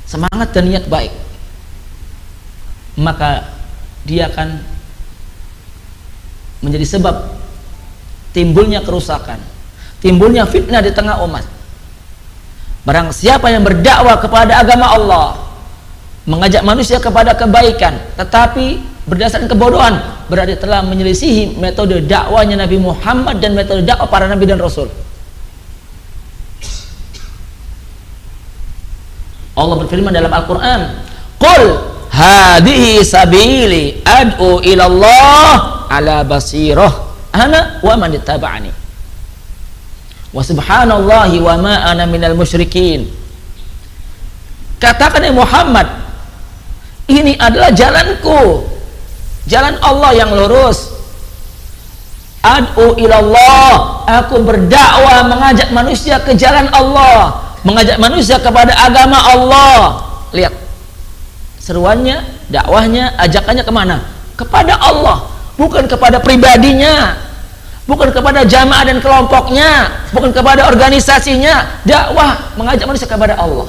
semangat dan niat baik, maka dia akan menjadi sebab timbulnya kerusakan, timbulnya fitnah di tengah umat. Barang siapa yang berdakwah kepada agama Allah, mengajak manusia kepada kebaikan, tetapi berdasarkan kebodohan, berarti telah menyelisihi metode dakwahnya Nabi Muhammad dan metode dakwah para nabi dan rasul. Allah berfirman dalam Al-Quran, Qul hadhihi sabili ad'u ilallah ala basirah ana wa man ittaba'ani wa subhanallahi wa ma ana minal musyrikin. Katakan ya Muhammad, ini adalah jalanku, jalan Allah yang lurus. Ad'u ilallah, aku berdakwah mengajak manusia ke jalan Allah, mengajak manusia kepada agama Allah. Lihat seruannya, dakwahnya, ajakannya kemana? Kepada Allah, bukan kepada pribadinya, bukan kepada jamaah dan kelompoknya, bukan kepada organisasinya. Dakwah mengajak manusia kepada Allah,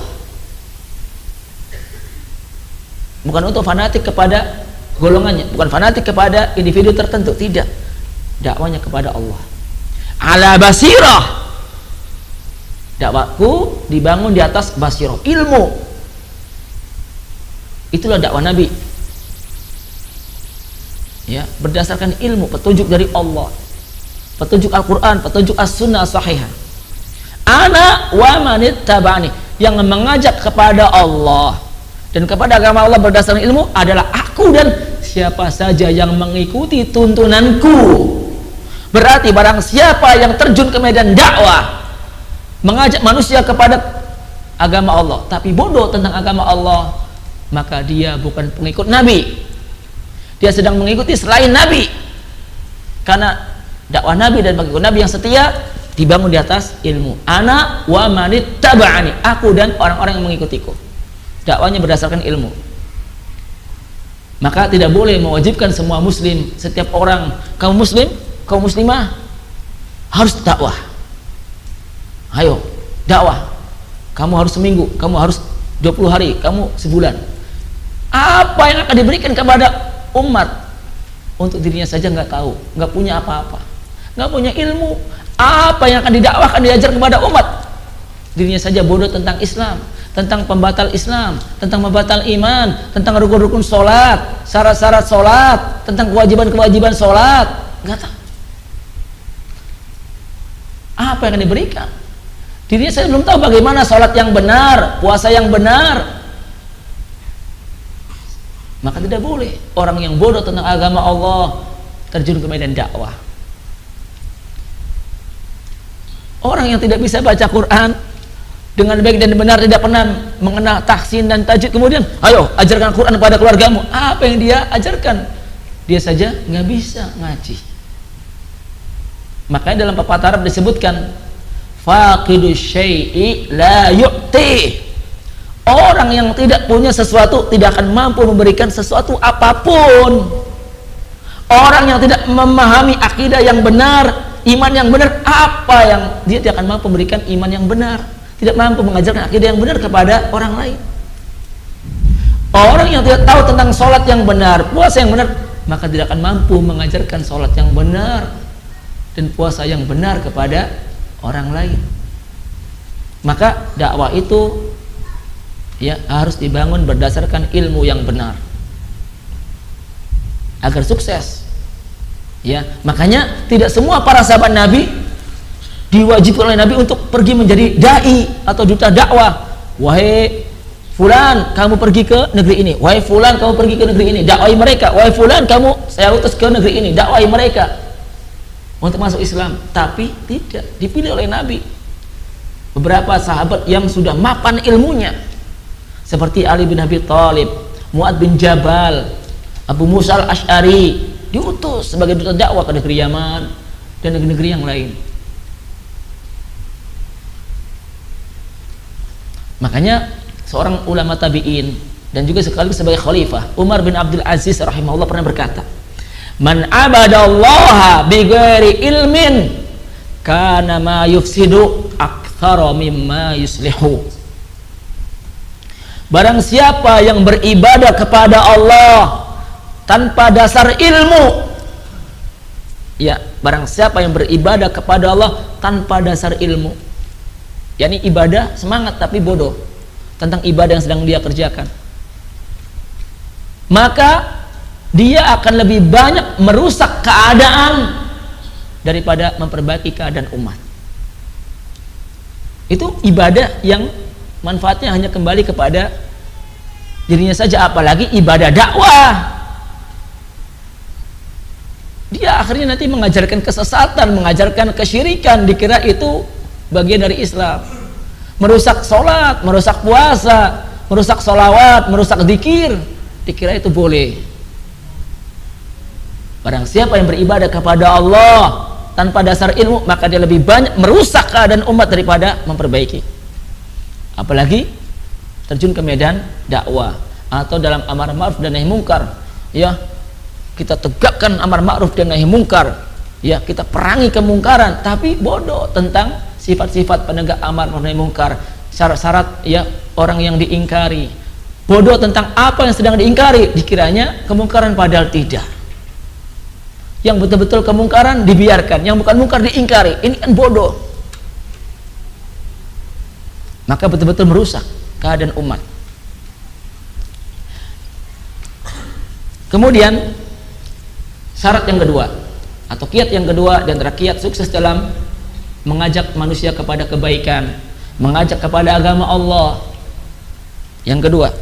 bukan untuk fanatik kepada golongannya, bukan fanatik kepada individu tertentu, tidak. Dakwanya kepada Allah ala basirah. Dakwahku dibangun di atas basirah, ilmu. Itulah dakwah Nabi, ya, berdasarkan ilmu, petunjuk dari Allah, petunjuk Al-Quran, petunjuk As-Sunnah As-Sahihah. Ana wa manittaba'ani, yang mengajak kepada Allah dan kepada agama Allah berdasarkan ilmu adalah aku dan siapa saja yang mengikuti tuntunanku. Berarti barang siapa yang terjun ke medan dakwah mengajak manusia kepada agama Allah tapi bodoh tentang agama Allah, maka dia bukan pengikut Nabi, dia sedang mengikuti selain Nabi. Karena dakwah Nabi dan pengikut Nabi yang setia dibangun di atas ilmu. Ana wa manittaba'ani, aku dan orang-orang yang mengikutiku. Dakwanya berdasarkan ilmu. Maka tidak boleh mewajibkan semua muslim, setiap orang, kaum muslim, kaum muslimah harus dakwah. Ayo dakwah, kamu harus seminggu, kamu harus 20 hari, kamu sebulan. Apa yang akan diberikan kepada umat? Untuk dirinya saja nggak tahu, nggak punya apa-apa, nggak punya ilmu. Apa yang akan didakwahkan, diajar kepada umat? Dirinya saja bodoh tentang Islam, tentang pembatal Islam, tentang pembatal iman, tentang rukun-rukun sholat, syarat-syarat sholat, tentang kewajiban-kewajiban sholat, nggak tahu. Apa yang akan diberikan? Dirinya saya belum tahu bagaimana sholat yang benar, puasa yang benar. Maka tidak boleh orang yang bodoh tentang agama Allah terjun ke medan dakwah. Orang yang tidak bisa baca Quran dengan baik dan benar, tidak pernah mengenal tahsin dan tajwid, kemudian ayo ajarkan Quran kepada keluargamu. Apa yang dia ajarkan? Dia saja nggak bisa ngaji. Makanya dalam pepatah Arab disebutkan faqidu syai'i la yu'ti. Orang yang tidak punya sesuatu tidak akan mampu memberikan sesuatu apapun. Orang yang tidak memahami akidah yang benar, iman yang benar, apa yang dia tidak akan mampu memberikan iman yang benar, tidak mampu mengajarkan akidah yang benar kepada orang lain. Orang yang tidak tahu tentang sholat yang benar, puasa yang benar, maka tidak akan mampu mengajarkan sholat yang benar dan puasa yang benar kepada orang lain. Maka dakwah itu ya harus dibangun berdasarkan ilmu yang benar agar sukses. Ya, makanya tidak semua para sahabat Nabi diwajibkan oleh Nabi untuk pergi menjadi dai atau duta dakwah. Wahai fulan, kamu pergi ke negeri ini. Wahai fulan, kamu pergi ke negeri ini, dakwai mereka. Wahai fulan, kamu saya utus ke negeri ini, dakwai mereka untuk masuk Islam. Tapi tidak dipilih oleh Nabi beberapa sahabat yang sudah mapan ilmunya, seperti Ali bin Abi Thalib, Mu'ad bin Jabal, Abu Musa al-Ash'ari, diutus sebagai duta dakwah ke negeri Yaman dan negeri-negeri yang lain. Makanya seorang ulama tabi'in dan juga sekaligus sebagai khalifah, Umar bin Abdul Aziz rahimahullah pernah berkata, man abadallaha bighairi ilmin kana ma yufsidu aktsara mimma yuslihu. Barang siapa yang beribadah kepada Allah tanpa dasar ilmu, ya, barang siapa yang beribadah kepada Allah tanpa dasar ilmu, yakni ibadah semangat tapi bodoh tentang ibadah yang sedang dia kerjakan, maka dia akan lebih banyak merusak keadaan daripada memperbaiki keadaan umat. Itu ibadah yang manfaatnya hanya kembali kepada dirinya saja, apalagi ibadah dakwah. Dia akhirnya nanti mengajarkan kesesatan, mengajarkan kesyirikan, dikira itu bagian dari Islam. Merusak sholat, merusak puasa, merusak sholawat, merusak zikir, dikira itu boleh. Barang siapa yang beribadah kepada Allah tanpa dasar ilmu, maka dia lebih banyak merusak keadaan umat daripada memperbaiki. Apalagi terjun ke medan dakwah atau dalam amar ma'ruf dan nahi mungkar, ya, kita tegakkan amar ma'ruf dan nahi mungkar, ya, kita perangi kemungkaran, tapi bodoh tentang sifat-sifat penegak amar ma'ruf nahi mungkar, syarat-syarat, ya, orang yang diingkari, bodoh tentang apa yang sedang diingkari, dikiranya kemungkaran padahal tidak. Yang betul-betul kemungkaran dibiarkan, yang bukan mungkar diingkari. Ini kan bodoh. Maka betul-betul merusak keadaan umat. Kemudian syarat yang kedua atau kiat yang kedua di antara kiat sukses dalam mengajak manusia kepada kebaikan, mengajak kepada agama Allah, yang kedua,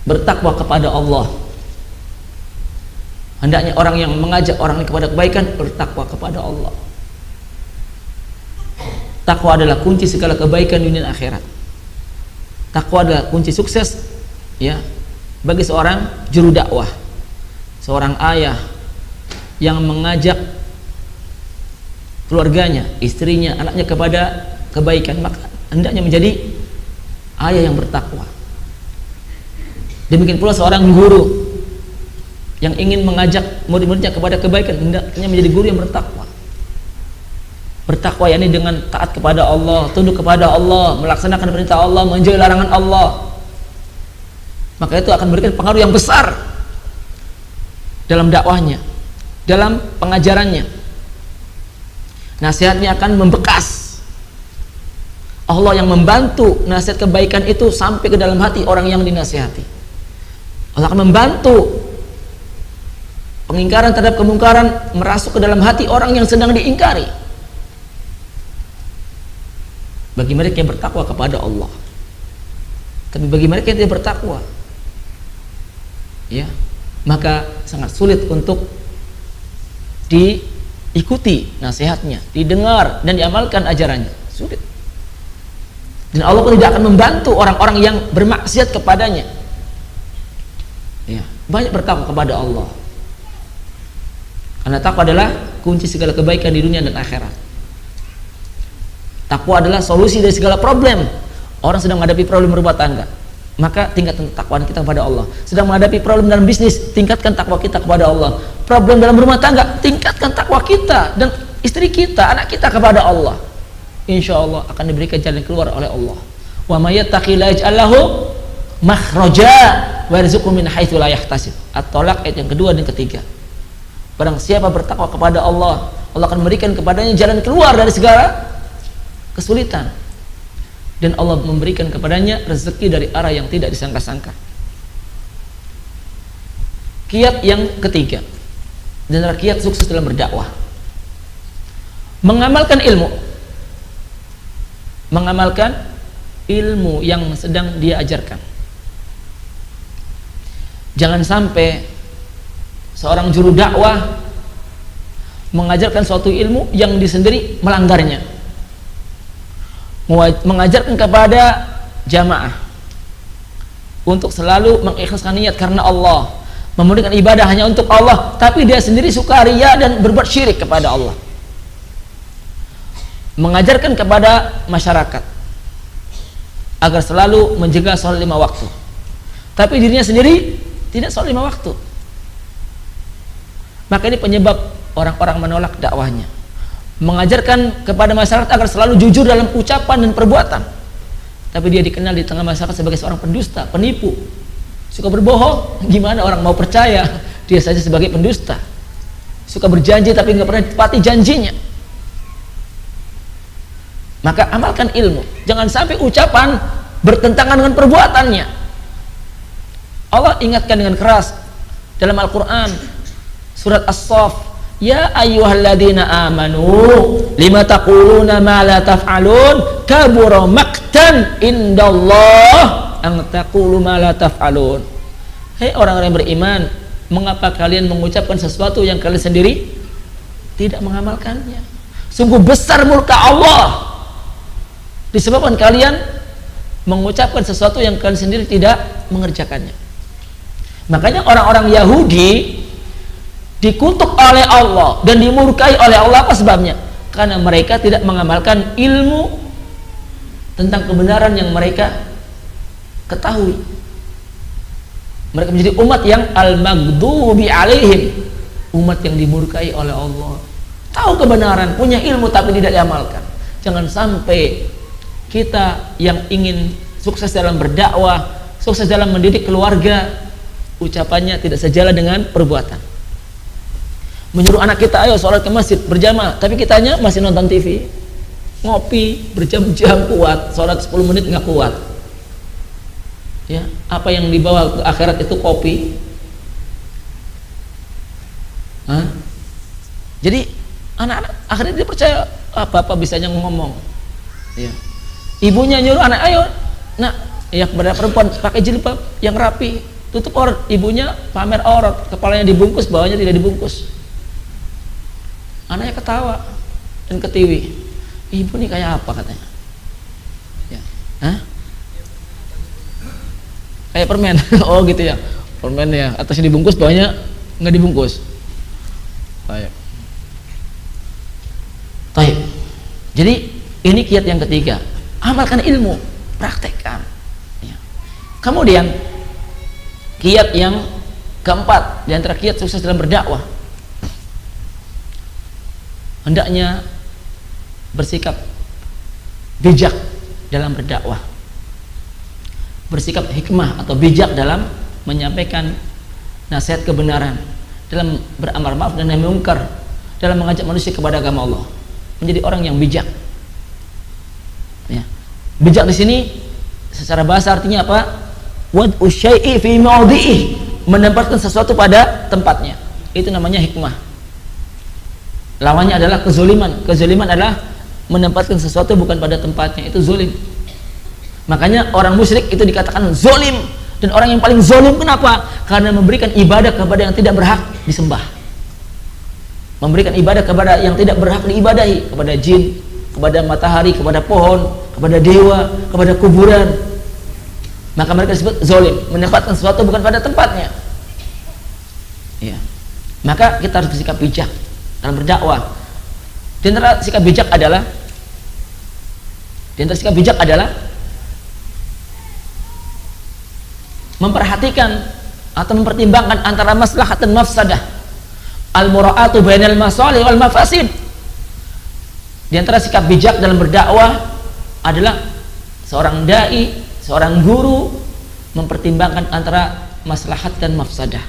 bertakwa kepada Allah. Hendaknya orang yang mengajak orang kepada kebaikan bertakwa kepada Allah. Takwa adalah kunci segala kebaikan dunia dan akhirat. Takwa adalah kunci sukses, ya, bagi seorang juru dakwah, seorang ayah yang mengajak keluarganya, istrinya, anaknya kepada kebaikan, maka hendaknya menjadi ayah yang bertakwa. Demikian pula seorang guru yang ingin mengajak murid-muridnya kepada kebaikan, hendaknya menjadi guru yang bertakwa. Bertakwa yakni dengan taat kepada Allah, tunduk kepada Allah, melaksanakan perintah Allah, menjauhi larangan Allah. Maka itu akan memberikan pengaruh yang besar dalam dakwahnya, dalam pengajarannya. Nasihatnya akan membekas. Allah yang membantu nasihat kebaikan itu sampai ke dalam hati orang yang dinasihati. Allah akan membantu pengingkaran terhadap kemungkaran merasuk ke dalam hati orang yang sedang diingkari. Bagi mereka yang bertakwa kepada Allah. Tapi bagi mereka yang tidak bertakwa, ya, maka sangat sulit untuk diikuti nasihatnya, didengar dan diamalkan ajarannya. Sulit. Dan Allah pun tidak akan membantu orang-orang yang bermaksiat kepadanya. Ya, banyak bertakwa kepada Allah. Karena takwa adalah kunci segala kebaikan di dunia dan akhirat. Takwa adalah solusi dari segala problem. Orang sedang menghadapi problem rumah tangga, maka tingkatkan takwaan kita kepada Allah. Sedang menghadapi problem dalam bisnis, tingkatkan takwa kita kepada Allah. Problem dalam rumah tangga, tingkatkan takwa kita dan istri kita, anak kita kepada Allah. Insya Allah akan diberikan jalan keluar oleh Allah. Wa may yattaqillaha yaj'al lahu makhraja wa yarzuqhu min haitsu la yahtasib. At-Tolak ayat yang kedua dan ketiga. Barang siapa bertakwa kepada Allah, Allah akan memberikan kepadanya jalan keluar dari segala kesulitan, dan Allah memberikan kepadanya rezeki dari arah yang tidak disangka-sangka. Kiat yang ketiga dan kiat sukses dalam berdakwah, mengamalkan ilmu yang sedang dia ajarkan. Jangan sampai seorang juru dakwah mengajarkan suatu ilmu yang dia sendiri melanggarnya. Mengajarkan kepada jamaah untuk selalu mengikhlaskan niat karena Allah, memberikan ibadah hanya untuk Allah, tapi dia sendiri sukaria dan berbuat syirik kepada Allah. Mengajarkan kepada masyarakat agar selalu menjaga sholat 5 waktu, tapi dirinya sendiri tidak sholat 5 waktu. Maka ini penyebab orang-orang menolak dakwahnya, mengajarkan kepada masyarakat agar selalu jujur dalam ucapan dan perbuatan, tapi dia dikenal di tengah masyarakat sebagai seorang pendusta, penipu, suka berbohong. Gimana orang mau percaya dia saja sebagai pendusta? Suka berjanji tapi nggak pernah ditepati janjinya. Maka amalkan ilmu, jangan sampai ucapan bertentangan dengan perbuatannya. Allah ingatkan dengan keras dalam Al-Quran surat As-Saff, ya ayyuhalladzina amanu lima taquluna ma la taf'alun kabura maqtan indallah an taqulu ma la taf'alun. Hei orang-orang yang beriman, mengapa kalian mengucapkan sesuatu yang kalian sendiri tidak mengamalkannya? Sungguh besar murka Allah disebabkan kalian mengucapkan sesuatu yang kalian sendiri tidak mengerjakannya. Makanya orang-orang Yahudi dikutuk oleh Allah dan dimurkai oleh Allah. Apa sebabnya? Karena mereka tidak mengamalkan ilmu tentang kebenaran yang mereka ketahui. Mereka menjadi umat yang al-maghdubi alaihim, umat yang dimurkai oleh Allah. Tahu kebenaran, punya ilmu tapi tidak diamalkan. Jangan sampai kita yang ingin sukses dalam berdakwah, sukses dalam mendidik keluarga, ucapannya tidak sejalan dengan perbuatan. Menyuruh anak kita ayo sholat ke masjid berjamaah, tapi kitanya masih nonton TV, ngopi berjam-jam, kuat sholat 10 menit nggak kuat. Ya, apa yang dibawa ke akhirat itu kopi. Hah? Jadi anak-anak akhirnya dia percaya apa-apa bisanya ngomong. Ya. Ibunya nyuruh anak ayo, nak, ya kepada perempuan pakai jilbab yang rapi, tutup aurat. Ibunya pamer aurat, kepalanya dibungkus, bawahnya tidak dibungkus. Anaknya ketawa dan ketiwi. Ibu nih kayak apa katanya? Ya. Hah? Kayak permen. Oh gitu ya, permen ya, atasnya dibungkus, bawahnya nggak dibungkus. Baik. Baik. Jadi ini kiat yang ketiga, amalkan ilmu, praktekkan. Ya. Kemudian kiat yang keempat di antara kiat sukses dalam berdakwah, hendaknya bersikap bijak dalam berdakwah, bersikap hikmah atau bijak dalam menyampaikan nasihat kebenaran, dalam beramar ma'ruf dan nahi munkar, dalam mengajak manusia kepada agama Allah. Menjadi orang yang bijak. Ya. Bijak di sini secara bahasa artinya apa? Wad'u syai'i fi mawdi'ih, menempatkan sesuatu pada tempatnya. Itu namanya hikmah. Lawannya adalah kezaliman. Kezaliman adalah menempatkan sesuatu bukan pada tempatnya, itu zalim. Makanya orang musyrik itu dikatakan zalim, dan orang yang paling zalim kenapa? Karena memberikan ibadah kepada yang tidak berhak disembah. Memberikan ibadah kepada yang tidak berhak diibadahi, kepada jin, kepada matahari, kepada pohon, kepada dewa, kepada kuburan. Maka mereka disebut zalim, menempatkan sesuatu bukan pada tempatnya. Ya. Maka kita harus bersikap bijak dalam berdakwah. Di antara sikap bijak adalah memperhatikan atau mempertimbangkan antara maslahat dan mafsadah. Al-mura'atu bainal masalih wal mafasid. Di antara sikap bijak dalam berdakwah adalah seorang dai, seorang guru mempertimbangkan antara maslahat dan mafsadah.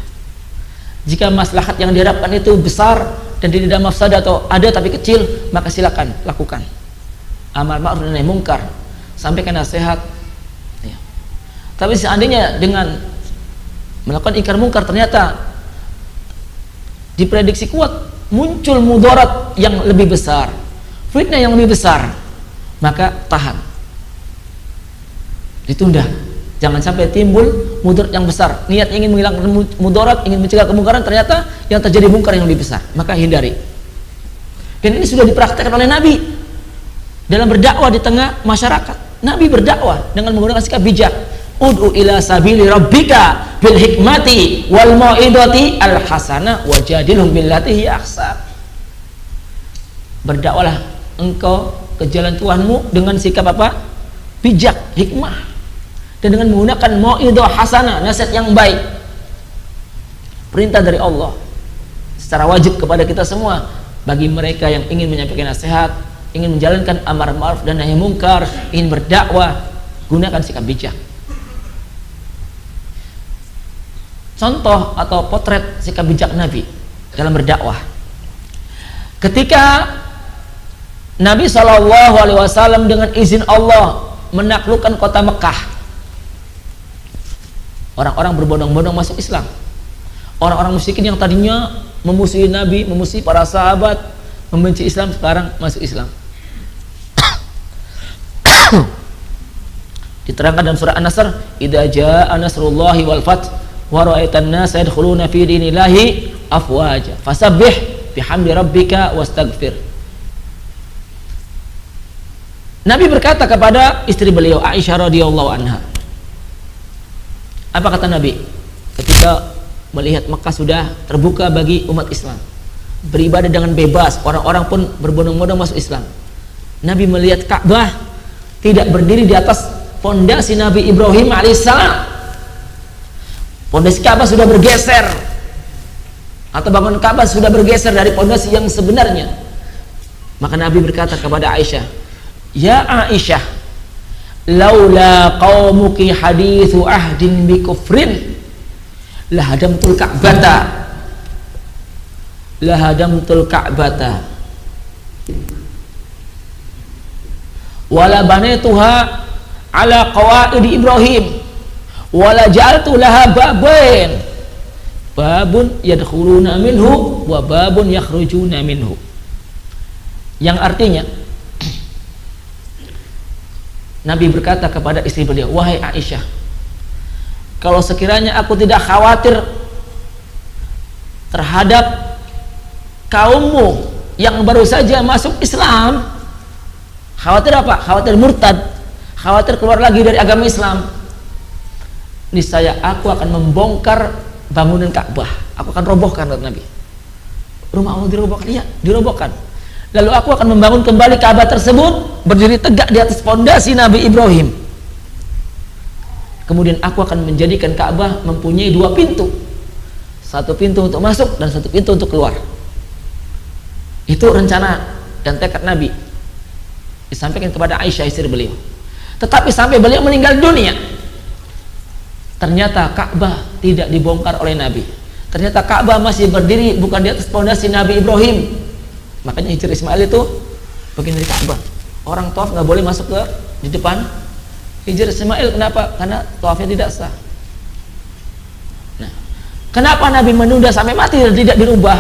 Jika maslahat yang diharapkan itu besar dan tidak ada mafsadah atau ada tapi kecil, maka silakan lakukan. Amar ma'ruf dan nahi munkar, sampaikan nasihat. Ya. Tapi seandainya dengan melakukan ingkar munkar ternyata diprediksi kuat muncul mudarat yang lebih besar, fitnah yang lebih besar, maka tahan, ditunda. Jangan sampai timbul mudarat yang besar. Niat ingin menghilangkan mudarat, ingin mencegah kemungkaran, ternyata yang terjadi mungkar yang lebih besar, maka hindari. Dan ini sudah dipraktekkan oleh Nabi dalam berdakwah di tengah masyarakat. Nabi berdakwah dengan menggunakan sikap bijak. Ud'u ila sabili rabbika bil hikmati wal mau'idati al hasanah wajadilhum billati hiya ahsan. Berdakwahlah engkau ke jalan Tuhanmu dengan sikap apa? Bijak, hikmah, dan dengan menggunakan mau'idah hasanah, nasihat yang baik. Perintah dari Allah secara wajib kepada kita semua, bagi mereka yang ingin menyampaikan nasihat, ingin menjalankan amar ma'ruf dan nahi mungkar, ingin berdakwah, gunakan sikap bijak. Contoh atau potret sikap bijak Nabi dalam berdakwah. Ketika Nabi SAW dengan izin Allah menaklukkan kota Mekah, orang-orang berbondong-bondong masuk Islam. Orang-orang musyrikin yang tadinya memusuhi Nabi, memusuhi para sahabat, membenci Islam, sekarang masuk Islam. Diterangkan dalam surah An-Nasr, idza jaa nasrullahi wal fath wa ra'aitan nasa yadkhuluna fi dinillahi afwaja fasabbih bihamdi rabbika wastaghfir. Nabi berkata kepada istri beliau Aisyah radhiyallahu anha. Apa kata Nabi ketika melihat Mekah sudah terbuka bagi umat Islam, beribadah dengan bebas, orang-orang pun berbondong-bondong masuk Islam? Nabi melihat Ka'bah tidak berdiri di atas fondasi Nabi Ibrahim alaihissalam. Fondasi Ka'bah sudah bergeser, atau bangunan Ka'bah sudah bergeser dari fondasi yang sebenarnya. Maka Nabi berkata kepada Aisyah, ya Aisyah, laula qaumuki hadithu ahdin bi kufrin lahadamtul ka'bata wala banaituha ala qawaid Ibrahim wala ja'altu laha babun yadkhuluna minhu wa babun yakhrujuna minhu. Yang artinya Nabi berkata kepada istri beliau, wahai Aisyah, kalau sekiranya aku tidak khawatir terhadap kaummu yang baru saja masuk Islam, khawatir apa? Khawatir murtad, khawatir keluar lagi dari agama Islam, niscaya aku akan membongkar bangunan Ka'bah, aku akan robohkan, kata Nabi. Rumah Allah dirobohkan? Iya, dirobohkan. Lalu aku akan membangun kembali Ka'bah tersebut berdiri tegak di atas fondasi Nabi Ibrahim. Kemudian aku akan menjadikan Ka'bah mempunyai dua pintu, satu pintu untuk masuk dan satu pintu untuk keluar. Itu rencana dan tekad Nabi disampaikan kepada Aisyah istri beliau. Tetapi sampai beliau meninggal dunia, ternyata Ka'bah tidak dibongkar oleh Nabi. Ternyata Ka'bah masih berdiri bukan di atas fondasi Nabi Ibrahim. Makanya Hijr Ismail itu bagian dari Ka'bah. Orang tawaf nggak boleh masuk ke di depan Hijr Ismail. Kenapa? Karena tawafnya tidak sah. Nah, kenapa Nabi menunda sampai mati dan tidak dirubah?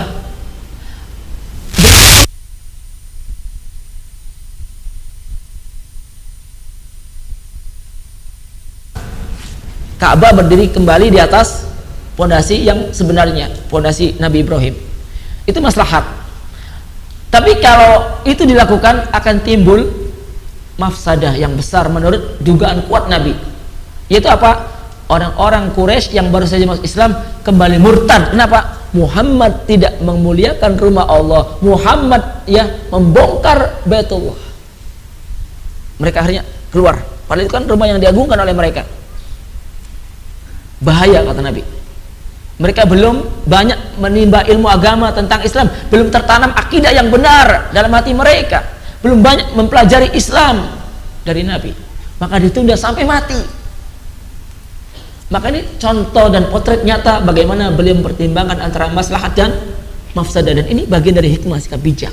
Ka'bah berdiri kembali di atas fondasi yang sebenarnya, fondasi Nabi Ibrahim. Itu maslahat. Tapi kalau itu dilakukan akan timbul mafsadah yang besar menurut dugaan kuat Nabi. Yaitu apa? Orang-orang Quraisy yang baru saja masuk Islam kembali murtad. Kenapa? Muhammad tidak memuliakan rumah Allah. Muhammad membongkar Baitullah. Mereka akhirnya keluar. Padahal itu kan rumah yang diagungkan oleh mereka. Bahaya, kata Nabi. Mereka belum banyak menimba ilmu agama tentang Islam, belum tertanam akidah yang benar dalam hati mereka, belum banyak mempelajari Islam dari Nabi, maka ditunda sampai mati. Maka ini contoh dan potret nyata bagaimana beliau mempertimbangkan antara maslahat dan mafsadah, dan ini bagian dari hikmah sikap bijak.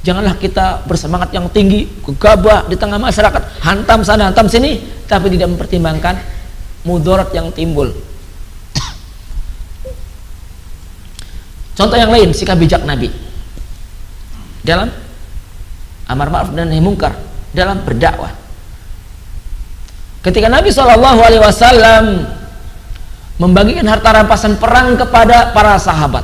Janganlah kita bersemangat yang tinggi, gegabah di tengah masyarakat, hantam sana hantam sini, tapi tidak mempertimbangkan mudarat yang timbul. Contoh yang lain sikap bijak Nabi dalam amar ma'ruf dan nahi mungkar, dalam berdakwah. Ketika Nabi SAW membagikan harta rampasan perang kepada para sahabat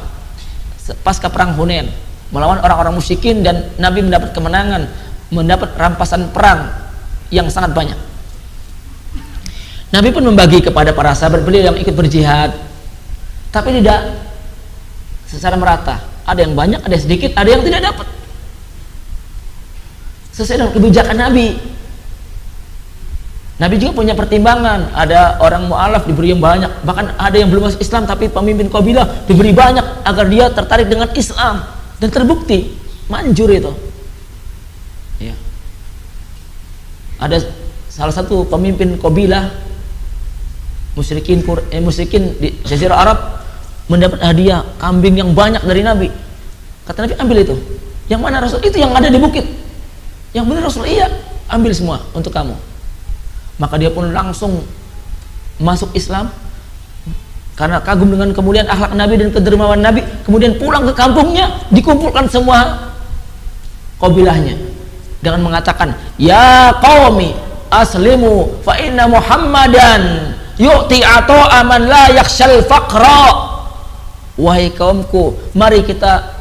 pasca perang Hunain melawan orang-orang musyrikin, dan Nabi mendapat kemenangan, mendapat rampasan perang yang sangat banyak. Nabi pun membagi kepada para sahabat beliau yang ikut berjihad, tapi tidak secara merata. Ada yang banyak, ada yang sedikit, ada yang tidak dapat. Sesuai dengan kebijakan Nabi. Nabi juga punya pertimbangan. Ada orang mu'alaf diberi yang banyak, bahkan ada yang belum masuk Islam tapi pemimpin kabilah diberi banyak agar dia tertarik dengan Islam. Dan terbukti manjur itu. Ya. Ada salah satu pemimpin kabilah musyrikin di Jazirah Arab mendapat hadiah kambing yang banyak dari Nabi. Kata Nabi, ambil itu. Yang mana Rasul? Itu yang ada di bukit. Yang benar Rasul? Iya, ambil semua untuk kamu. Maka dia pun langsung masuk Islam karena kagum dengan kemuliaan akhlak Nabi dan kedermawan Nabi. Kemudian pulang ke kampungnya, dikumpulkan semua kabilahnya dengan mengatakan, ya qaumi aslimu fa inna Muhammadan yu'ti ata'a man la yakhshal faqra. Wahai kaumku, mari kita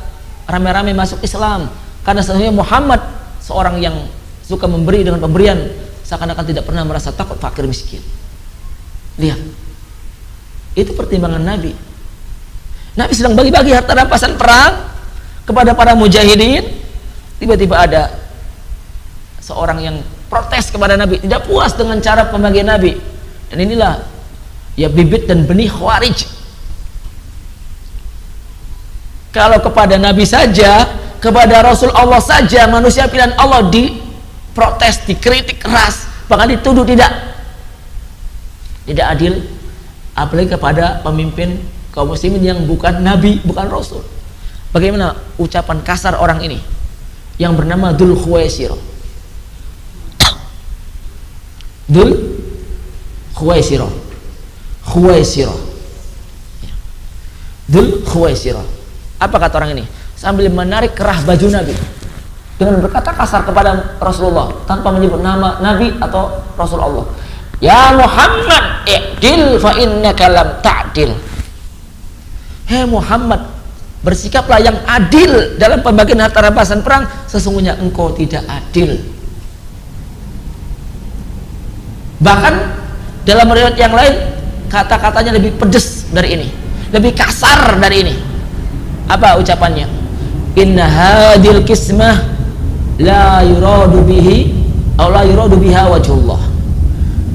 rame-rame masuk Islam, karena sesungguhnya Muhammad seorang yang suka memberi dengan pemberian seakan-akan tidak pernah merasa takut fakir miskin. Lihat, itu pertimbangan Nabi. Nabi sedang bagi-bagi harta rampasan perang kepada para mujahidin. Tiba-tiba ada seorang yang protes kepada Nabi, tidak puas dengan cara pembagian Nabi. Dan inilah ya bibit dan benih Khawarij. Kalau kepada Nabi saja, kepada Rasul Allah saja, manusia pilihan Allah diprotes, dikritik keras, bahkan dituduh tidak adil, apalagi kepada pemimpin kaum muslimin yang bukan Nabi, bukan Rasul. Bagaimana ucapan kasar orang ini yang bernama Dzul Khuwaisirah? Dzul Khuwaisirah, Dzul Khuwaisirah. Apa kata orang ini? Sambil menarik kerah baju Nabi dengan berkata kasar kepada Rasulullah tanpa menyebut nama Nabi atau Rasul Allah. Ya Muhammad, i'dil fa innaka lam ta'dil. Hei Muhammad, bersikaplah yang adil dalam pembagian harta rampasan perang, sesungguhnya engkau tidak adil. Bahkan dalam riwayat yang lain kata-katanya lebih pedas dari ini, lebih kasar dari ini. Apa ucapannya? Inna hadil kismah la yuradu bihi aw la yuradu biha wajhullah.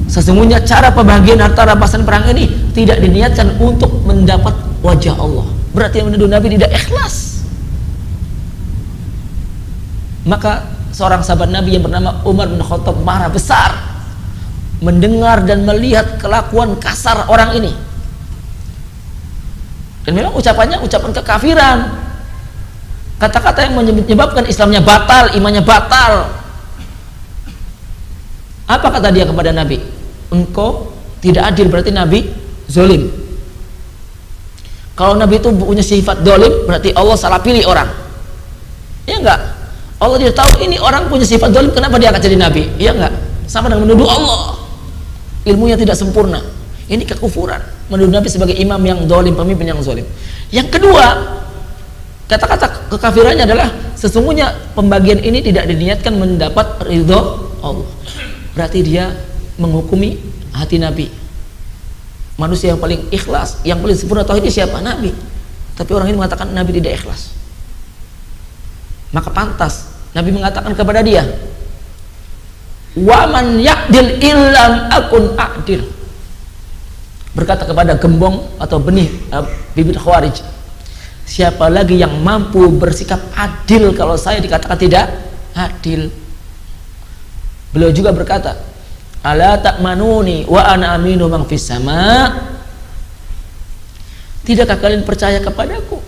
Sesungguhnya cara pembagian harta rampasan perang ini tidak diniatkan untuk mendapat wajah Allah. Berarti yang menuduh Nabi tidak ikhlas. Maka seorang sahabat Nabi yang bernama Umar bin Khattab marah besar mendengar dan melihat kelakuan kasar orang ini. Dan memang ucapannya ucapan kekafiran, kata-kata yang menyebabkan Islamnya batal, imannya batal. Apa kata dia kepada Nabi? Engkau tidak adil, berarti Nabi zolim. Kalau Nabi itu punya sifat zolim, berarti Allah salah pilih orang. Ya enggak? Allah dia tahu ini orang punya sifat zolim, kenapa dia akan jadi Nabi? Ya enggak? Sama dengan menuduh Allah, ilmunya tidak sempurna. Ini kekufuran, menuduh Nabi sebagai imam yang zalim, pemimpin yang zalim. Yang kedua, kata-kata kekafirannya adalah sesungguhnya pembagian ini tidak diniatkan mendapat ridho Allah. Berarti dia menghukumi hati Nabi. Manusia yang paling ikhlas, yang paling sempurna tauhidnya siapa? Nabi. Tapi orang ini mengatakan Nabi tidak ikhlas. Maka pantas Nabi mengatakan kepada dia, "Wa man ya'dil illam akun a'dil." Berkata kepada gembong atau benih bibit Khawarij, siapa lagi yang mampu bersikap adil kalau saya dikatakan tidak adil? Beliau juga berkata, ala ta'manuni wa ana aminu man fis sama. Tidakkah kalian percaya kepadaku?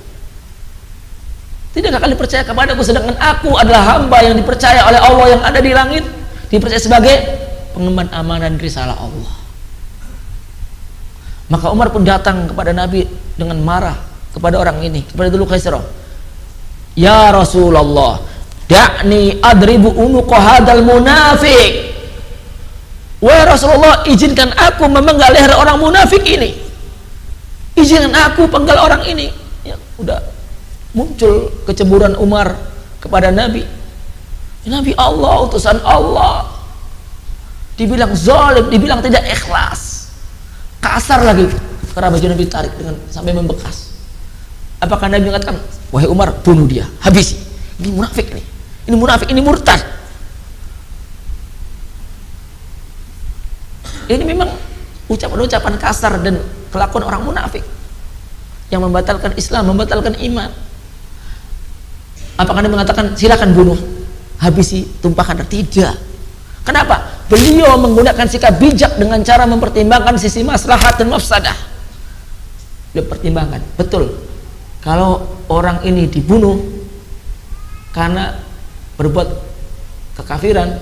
Tidakkah kalian percaya kepadaku sedangkan aku adalah hamba yang dipercaya oleh Allah yang ada di langit, dipercaya sebagai pengemban amanah dan risalah Allah. Maka Umar pun datang kepada Nabi dengan marah kepada orang ini, kepada Dzul Khuwaisirah. Ya Rasulullah, da'ni adribu unuqa hadal munafiq. Wahai Rasulullah, izinkan aku memenggal leher orang munafik ini. Izinkan aku penggal orang ini. Ya, udah muncul kecemburuan Umar kepada Nabi. Nabi Allah, utusan Allah, dibilang zalim, dibilang tidak ikhlas. Kasar lagi, karena baju Nabi tarik dengan sampai membekas. Apakah Nabi mengatakan, wahai Umar, bunuh dia, habisi, ini munafik nih, ini munafik, ini murtad? Ini memang ucapan-ucapan kasar dan kelakuan orang munafik yang membatalkan Islam, membatalkan iman. Apakah Nabi mengatakan silakan bunuh, habisi, tumpahkan? Tidak. Kenapa? Beliau menggunakan sikap bijak dengan cara mempertimbangkan sisi maslahat dan mafsadah. Beliau pertimbangkan, betul, kalau orang ini dibunuh karena berbuat kekafiran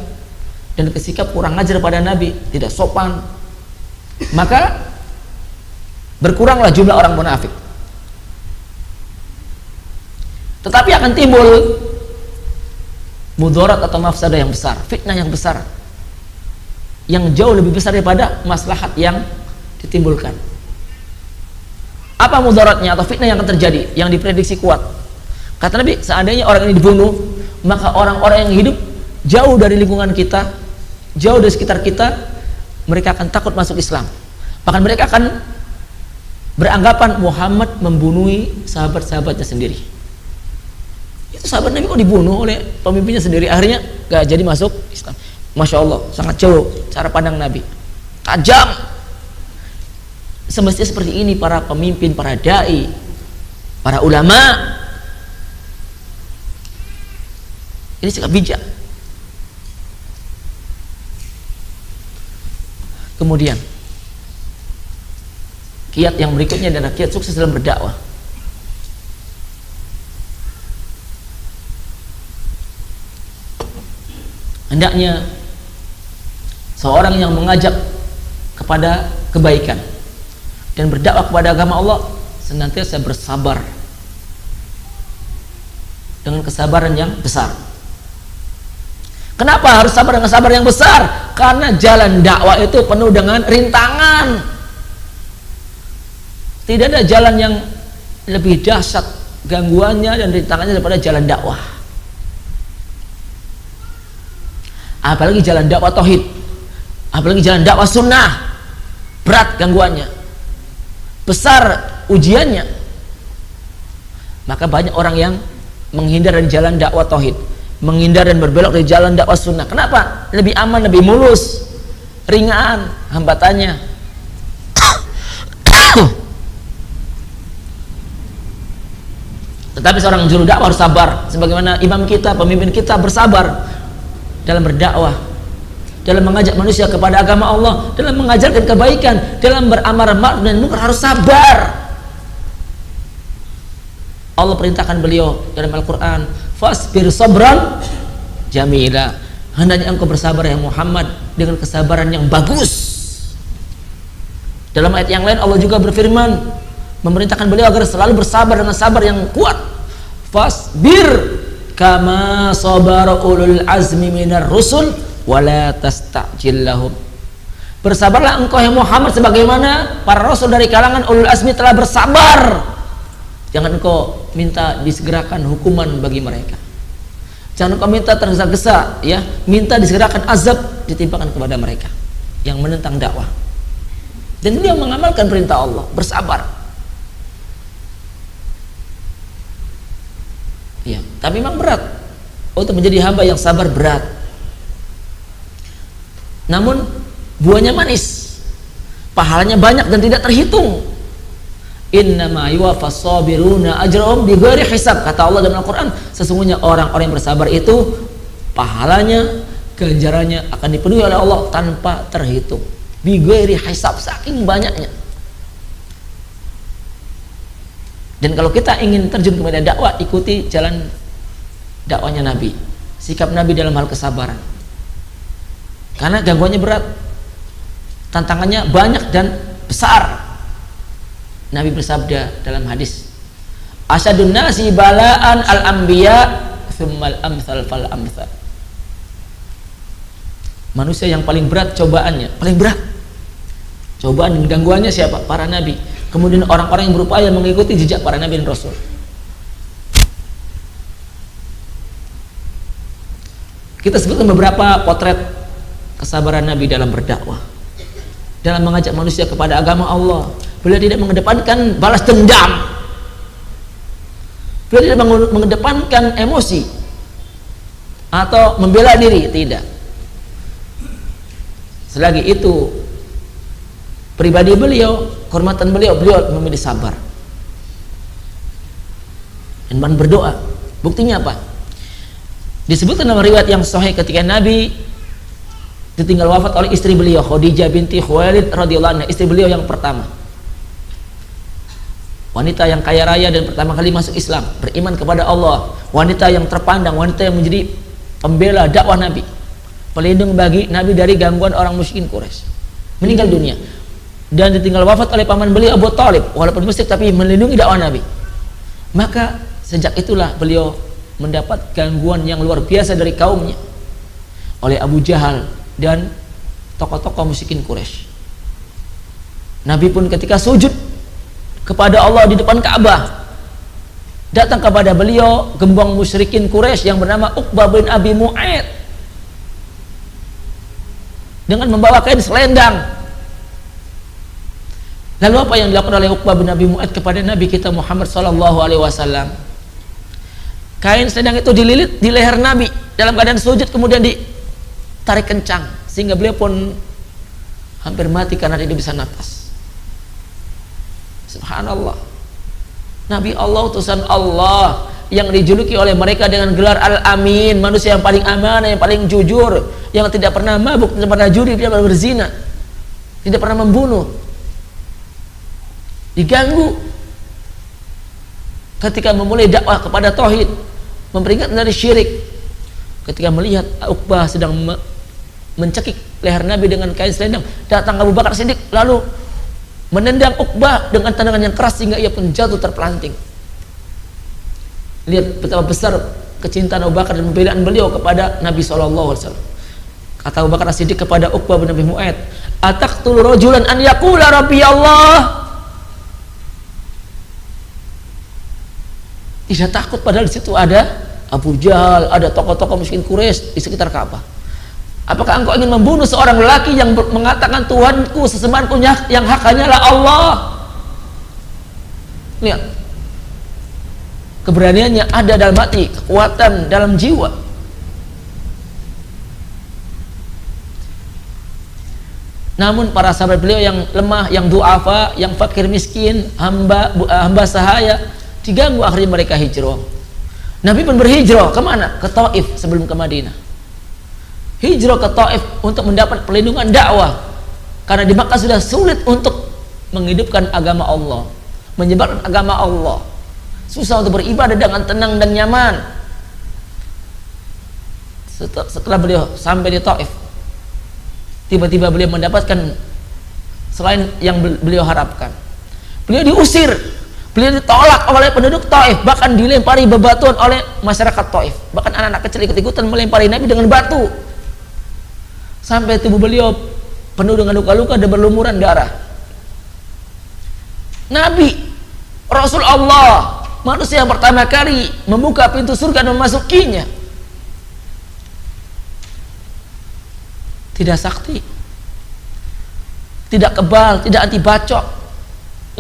dan bersikap kurang ajar pada Nabi, tidak sopan, maka berkuranglah jumlah orang munafik. Tetapi akan timbul mudarat atau mafsadah yang besar, fitnah yang besar, yang jauh lebih besar daripada maslahat yang ditimbulkan. Apa mudaratnya atau fitnah yang akan terjadi, yang diprediksi kuat? Kata Nabi, seandainya orang ini dibunuh, maka orang-orang yang hidup jauh dari lingkungan kita, jauh dari sekitar kita, mereka akan takut masuk Islam. Bahkan mereka akan beranggapan Muhammad membunuhi sahabat-sahabatnya sendiri. Itu sahabat Nabi kok dibunuh oleh pemimpinnya sendiri, akhirnya gak jadi masuk Islam. Masya Allah, sangat jauh cara pandang Nabi, tajam. Semestinya seperti ini para pemimpin, para dai, para ulama. Ini sikap bijak. Kemudian kiat yang berikutnya adalah kiat sukses dalam berdakwah. Hendaknya seorang yang mengajak kepada kebaikan dan berdakwah kepada agama Allah senantiasa bersabar dengan kesabaran yang besar. Kenapa harus sabar dengan sabar yang besar? Karena jalan dakwah itu penuh dengan rintangan. Tidak ada jalan yang lebih dahsyat gangguannya dan rintangannya daripada jalan dakwah. Apalagi jalan dakwah tauhid, apalagi jalan dakwah sunnah, berat gangguannya, besar ujiannya. Maka banyak orang yang menghindar dari jalan dakwah tauhid, menghindar dan berbelok dari jalan dakwah sunnah. Kenapa? Lebih aman, lebih mulus, ringan hambatannya. Tetapi seorang juru dakwah harus sabar, sebagaimana imam kita, pemimpin kita bersabar dalam berdakwah, dalam mengajak manusia kepada agama Allah, dalam mengajarkan kebaikan, dalam beramar ma'ruf dan munkar, harus sabar. Allah perintahkan beliau dalam Al-Quran, fasbir sabran jamila, hendaknya engkau bersabar ya Muhammad dengan kesabaran yang bagus. Dalam ayat yang lain Allah juga berfirman, memerintahkan beliau agar selalu bersabar dengan sabar yang kuat. Fasbir kama sabara ulul azmi minar rusul wala tasta'jil lahum. Bersabarlah engkau ya Muhammad sebagaimana para rasul dari kalangan ulul azmi telah bersabar. Jangan engkau minta disegerakan hukuman bagi mereka. Jangan engkau minta tergesa-gesa, ya, minta disegerakan azab ditimpakan kepada mereka yang menentang dakwah. Dan beliau mengamalkan perintah Allah, bersabar. Ya, tapi memang berat. Untuk menjadi hamba yang sabar berat. Namun buahnya manis, pahalanya banyak dan tidak terhitung. Innama yuwaffas sabiruna ajrahum bighairi hisab, kata Allah dalam Al-Quran. Sesungguhnya orang-orang yang bersabar itu pahalanya, ganjarannya akan dipenuhi oleh Allah tanpa terhitung, bighairi hisab, saking banyaknya. Dan kalau kita ingin terjun kepada dakwah, ikuti jalan dakwahnya Nabi, sikap Nabi dalam hal kesabaran. Karena gangguannya berat, tantangannya banyak dan besar. Nabi bersabda dalam hadis, asyadun nasi balaan al-anbiya thummal amthal fal amthal. Manusia yang paling berat cobaannya, paling berat cobaan dan gangguannya siapa? Para nabi. Kemudian orang-orang yang berupaya mengikuti jejak para nabi dan rasul. Kita sebutkan beberapa potret kesabaran Nabi dalam berdakwah, dalam mengajak manusia kepada agama Allah. Beliau tidak mengedepankan balas dendam, beliau tidak mengedepankan emosi atau membela diri, tidak. Selagi itu pribadi beliau, kehormatan beliau, beliau memilih sabar dan berdoa Buktinya apa? Disebutkan dalam riwayat yang sahih ketika Nabi ditinggal wafat oleh istri beliau, Khadijah binti Khuwailid radhiyallahu anha, istri beliau yang pertama. Wanita yang kaya raya dan pertama kali masuk Islam, beriman kepada Allah, wanita yang terpandang, wanita yang menjadi pembela dakwah Nabi, pelindung bagi Nabi dari gangguan orang musyrikin Quraisy. Meninggal dunia dan ditinggal wafat oleh paman beliau Abu Thalib, walaupun musyrik tapi melindungi dakwah Nabi. Maka sejak itulah beliau mendapat gangguan yang luar biasa dari kaumnya oleh Abu Jahal dan tokoh-tokoh musyrikin Quraisy. Nabi pun ketika sujud kepada Allah di depan Ka'bah, datang kepada beliau gembong musyrikin Quraisy yang bernama Uqbah bin Abi Mu'aid dengan membawa kain selendang. Lalu apa yang dilakukan oleh Uqbah bin Abi Mu'aid kepada Nabi kita Muhammad SAW? Kain selendang itu dililit di leher Nabi dalam keadaan sujud, kemudian ditarik kencang sehingga beliau pun hampir mati karena tidak bisa napas. Subhanallah. Nabi Allah, utusan Allah yang dijuluki oleh mereka dengan gelar Al-Amin, manusia yang paling amanah, yang paling jujur, yang tidak pernah mabuk, tidak pernah judi, tidak pernah berzina, tidak pernah membunuh. Diganggu ketika memulai dakwah kepada tauhid, memperingatkan dari syirik. Ketika melihat Uqbah sedang mencekik leher Nabi dengan kain selendang, datang Abu Bakar Siddiq lalu menendang Uqbah dengan tendangan yang keras sehingga ia pun jatuh terpelanting. Lihat betapa besar kecintaan Abu Bakar dan pembelaan beliau kepada Nabi SAW. Kata Abu Bakar Siddiq kepada Uqbah bin Abi Mu'aid, "Ataqtul rajulan an yaqula rabbi Allah?" Tidak takut, padahal di situ ada Abu Jahal, ada tokoh-tokoh musyrikin Quraisy di sekitar Ka'bah. Apakah engkau ingin membunuh seorang lelaki yang mengatakan Tuhanku, sesembahanku yang hak hanyalah Allah? Lihat, keberaniannya ada dalam hati, kekuatan dalam jiwa. Namun para sahabat beliau yang lemah, yang du'afa, yang fakir miskin, hamba sahaya, diganggu, akhirnya mereka hijrah. Nabi pun berhijrah kemana? Ke Taif sebelum ke Madinah. Hijrah ke Taif untuk mendapat perlindungan dakwah, karena di Makkah sudah sulit untuk menghidupkan agama Allah, menyebarkan agama Allah, susah untuk beribadah dengan tenang dan nyaman. Setelah beliau sampai di Taif, tiba-tiba beliau mendapatkan selain yang beliau harapkan. Beliau diusir, beliau ditolak oleh penduduk Taif, bahkan dilempari bebatuan oleh masyarakat Taif. Bahkan anak-anak kecil ikut-ikutan melempari Nabi dengan batu, sampai tubuh beliau penuh dengan luka-luka dan berlumuran darah. Nabi, Rasul Allah, manusia yang pertama kali membuka pintu surga dan memasukinya, tidak sakti, tidak kebal, tidak anti bacok.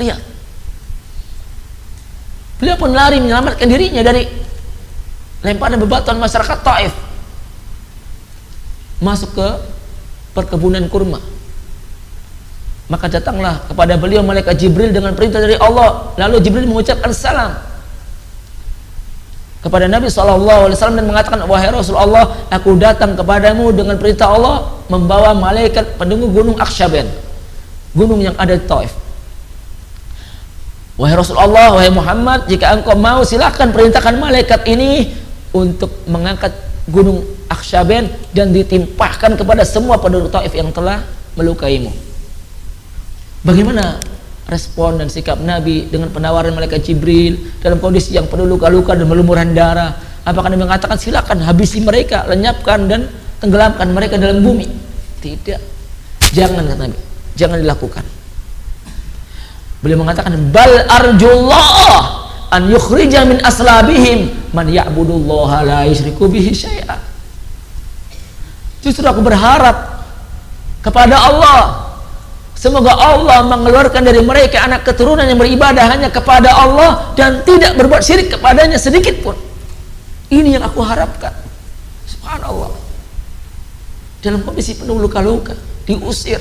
Lihat, beliau pun lari menyelamatkan dirinya dari lemparan bebatuan masyarakat Taif, masuk ke perkebunan kurma. Maka datanglah kepada beliau malaikat Jibril dengan perintah dari Allah. Lalu Jibril mengucapkan salam kepada Nabi SAW dan mengatakan, "Wahai Rasulullah, aku datang kepadamu dengan perintah Allah membawa malaikat penunggu gunung Akshaben, gunung yang ada di Taif. Wahai Rasulullah, wahai Muhammad, jika engkau mau silahkan perintahkan malaikat ini untuk mengangkat gunung Akshaben dan ditimpahkan kepada semua penduduk Taif yang telah melukaimu." Bagaimana respon dan sikap Nabi dengan penawaran malaikat Jibril dalam kondisi yang penuh luka-luka dan berlumuran darah? Apakah Nabi mengatakan silakan habisi mereka, lenyapkan dan tenggelamkan mereka dalam bumi? Tidak. Jangan, kata Nabi, jangan dilakukan. Beliau mengatakan, "Bal arjullah an yukhrija min aslabihim man ya'budullaha la yusyriku bihi syai'a." Justru aku berharap kepada Allah, semoga Allah mengeluarkan dari mereka anak keturunan yang beribadah hanya kepada Allah dan tidak berbuat syirik kepadanya sedikit pun. Ini yang aku harapkan. Subhanallah. Dalam kondisi penuh luka-luka, diusir.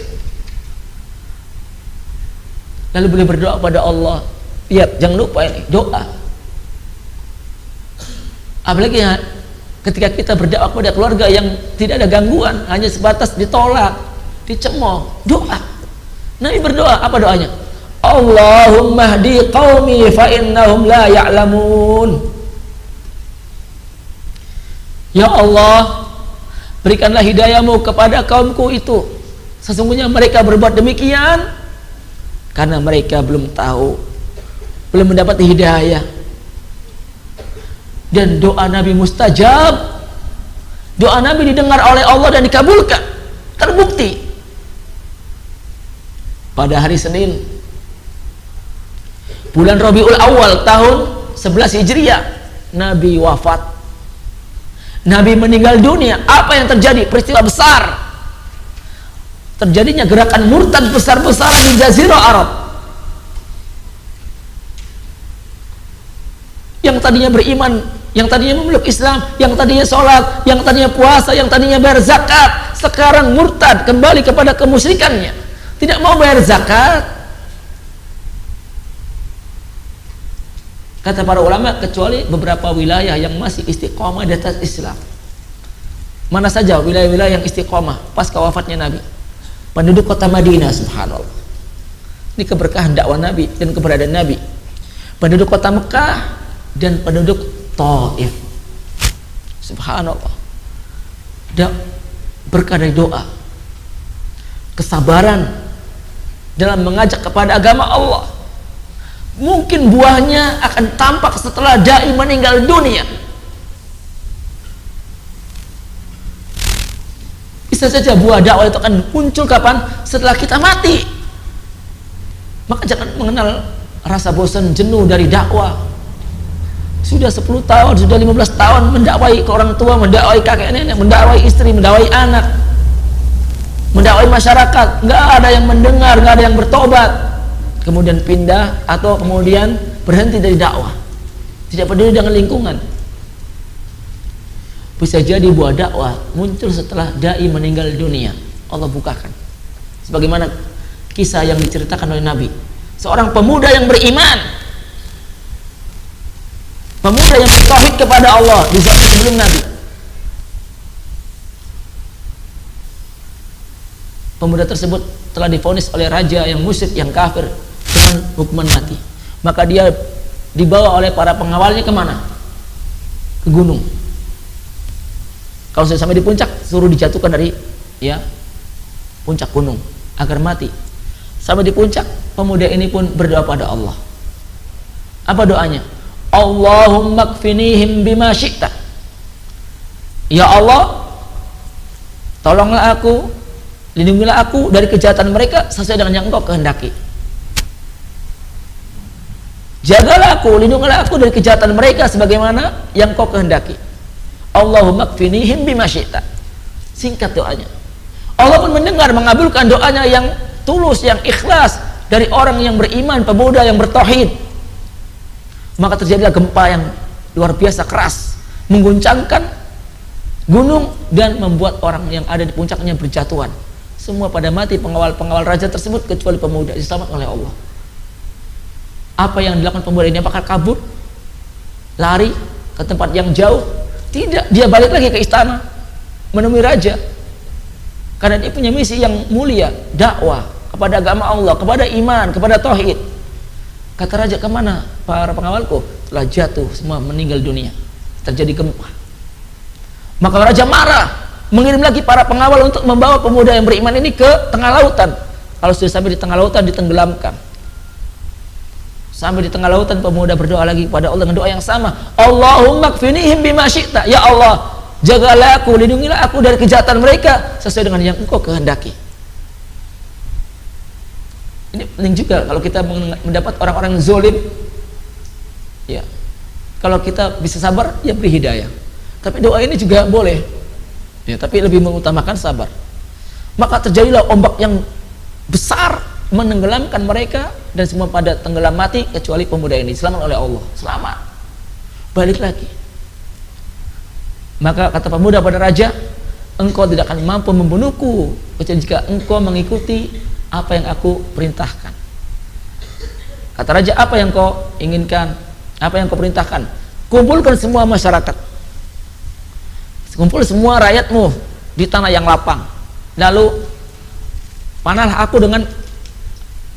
Lalu beliau berdoa pada Allah. Lihat, jangan lupa ini doa. Apalagi ya, ketika kita berdakwah kepada keluarga yang tidak ada gangguan, hanya sebatas ditolak, dicemooh, doa. Nabi berdoa, apa doanya? Allahumma hdi qaumi fa innahum la ya'lamun. Ya Allah, berikanlah hidayahmu kepada kaumku itu. Sesungguhnya mereka berbuat demikian karena mereka belum tahu, belum mendapat hidayah. Dan doa Nabi mustajab. Doa Nabi didengar oleh Allah dan dikabulkan. Terbukti pada hari Senin bulan Rabiul Awal tahun 11 Hijriah, Nabi wafat. Nabi meninggal dunia. Apa yang terjadi? Peristiwa besar. Terjadinya gerakan murtad besar-besaran di Jazirah Arab. Yang tadinya beriman, yang tadinya memeluk Islam, yang tadinya sholat, yang tadinya puasa, yang tadinya bayar zakat, sekarang murtad kembali kepada kemusyrikannya. Tidak mau bayar zakat. Kata para ulama, kecuali beberapa wilayah yang masih istiqomah di atas Islam. Mana saja wilayah-wilayah yang istiqomah pasca wafatnya Nabi? Penduduk kota Madinah, subhanallah. Ini keberkahan dakwah Nabi dan keberadaan Nabi. Penduduk kota Mekah dan penduduk Taif, subhanallah. Berkah dari doa, kesabaran dalam mengajak kepada agama Allah. Mungkin buahnya akan tampak setelah dai meninggal dunia. Bisa saja buah dakwah itu akan muncul kapan? Setelah kita mati. Maka jangan mengenal rasa bosan jenuh dari dakwah. Sudah 10 tahun, sudah 15 tahun mendakwai ke orang tua, mendakwai kakek nenek, mendakwai istri, mendakwai anak, mendakwai masyarakat. Nggak ada yang mendengar, nggak ada yang bertobat. Kemudian pindah atau kemudian berhenti dari dakwah, tidak peduli dengan lingkungan. Bisa jadi buah dakwah muncul setelah dai meninggal dunia. Allah bukakan, sebagaimana kisah yang diceritakan oleh Nabi, seorang pemuda yang beriman, pemuda yang bertauhid kepada Allah di zaman sebelum Nabi. Pemuda tersebut telah divonis oleh raja yang musyrik, yang kafir, dengan hukuman mati. Maka dia dibawa oleh para pengawalnya kemana? Ke gunung. Kalau sudah sampai di puncak, suruh dijatuhkan dari puncak gunung agar mati. Sampai di puncak, pemuda ini pun berdoa pada Allah. Apa doanya? Allahumma kfinihim bima syi'ta. Ya Allah, tolonglah aku, lindungilah aku dari kejahatan mereka sesuai dengan yang Engkau kehendaki. Jagalah aku, lindungilah aku dari kejahatan mereka sebagaimana yang Kau kehendaki. Allahumma kfinihim bima syi'ta. Singkat doanya. Allah pun mendengar, mengabulkan doanya yang tulus, yang ikhlas dari orang yang beriman, pemuda yang bertauhid. Maka terjadilah gempa yang luar biasa keras, mengguncangkan gunung dan membuat orang yang ada di puncaknya berjatuhan. Semua pada mati, pengawal-pengawal raja tersebut, kecuali pemuda diselamatkan oleh Allah. Apa yang dilakukan pemuda ini? Apakah kabur, lari ke tempat yang jauh? Tidak, dia balik lagi ke istana menemui raja, karena dia punya misi yang mulia, dakwah kepada agama Allah, kepada iman, kepada tauhid. Kata raja, kemana para pengawalku? Telah jatuh semua, meninggal dunia, terjadi gempa. Maka raja marah, mengirim lagi para pengawal untuk membawa pemuda yang beriman ini ke tengah lautan. Kalau sudah sampai di tengah lautan, ditenggelamkan. Sampai di tengah lautan, pemuda berdoa lagi kepada Allah dengan doa yang sama. Allahumma kfinihim bima syi'ta. Ya Allah, jagalah aku, lindungilah aku dari kejahatan mereka sesuai dengan yang Engkau kehendaki. Ini penting juga kalau kita mendapat orang-orang zolim. Ya, kalau kita bisa sabar, ya beri hidayah. Tapi doa ini juga boleh. Ya, tapi lebih mengutamakan sabar. Maka terjadilah ombak yang besar menenggelamkan mereka, dan semua pada tenggelam mati kecuali pemuda ini selamat oleh Allah. Selamat, balik lagi. Maka kata pemuda pada raja, engkau tidak akan mampu membunuhku kecuali jika engkau mengikuti apa yang aku perintahkan. Kata raja, apa yang kau inginkan, apa yang kau perintahkan? Kumpulkan semua masyarakat, kumpul semua rakyatmu di tanah yang lapang, lalu panahlah aku dengan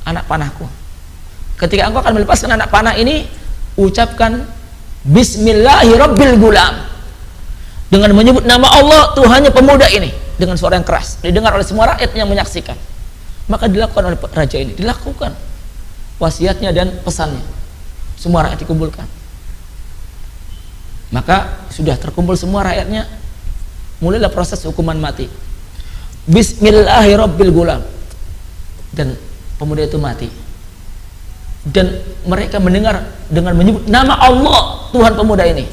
anak panahku. Ketika engkau akan melepaskan anak panah ini, ucapkan Bismillahirrabbilgulam, dengan menyebut nama Allah Tuhannya pemuda ini, dengan suara yang keras, didengar oleh semua rakyat yang menyaksikan. Maka dilakukan oleh raja ini, dilakukan wasiatnya dan pesannya. Semua rakyat dikumpulkan. Maka sudah terkumpul semua rakyatnya, mulailah proses hukuman mati. Bismillahirrabbilgulam, dan pemuda itu mati. Dan mereka mendengar dengan menyebut nama Allah Tuhan pemuda ini.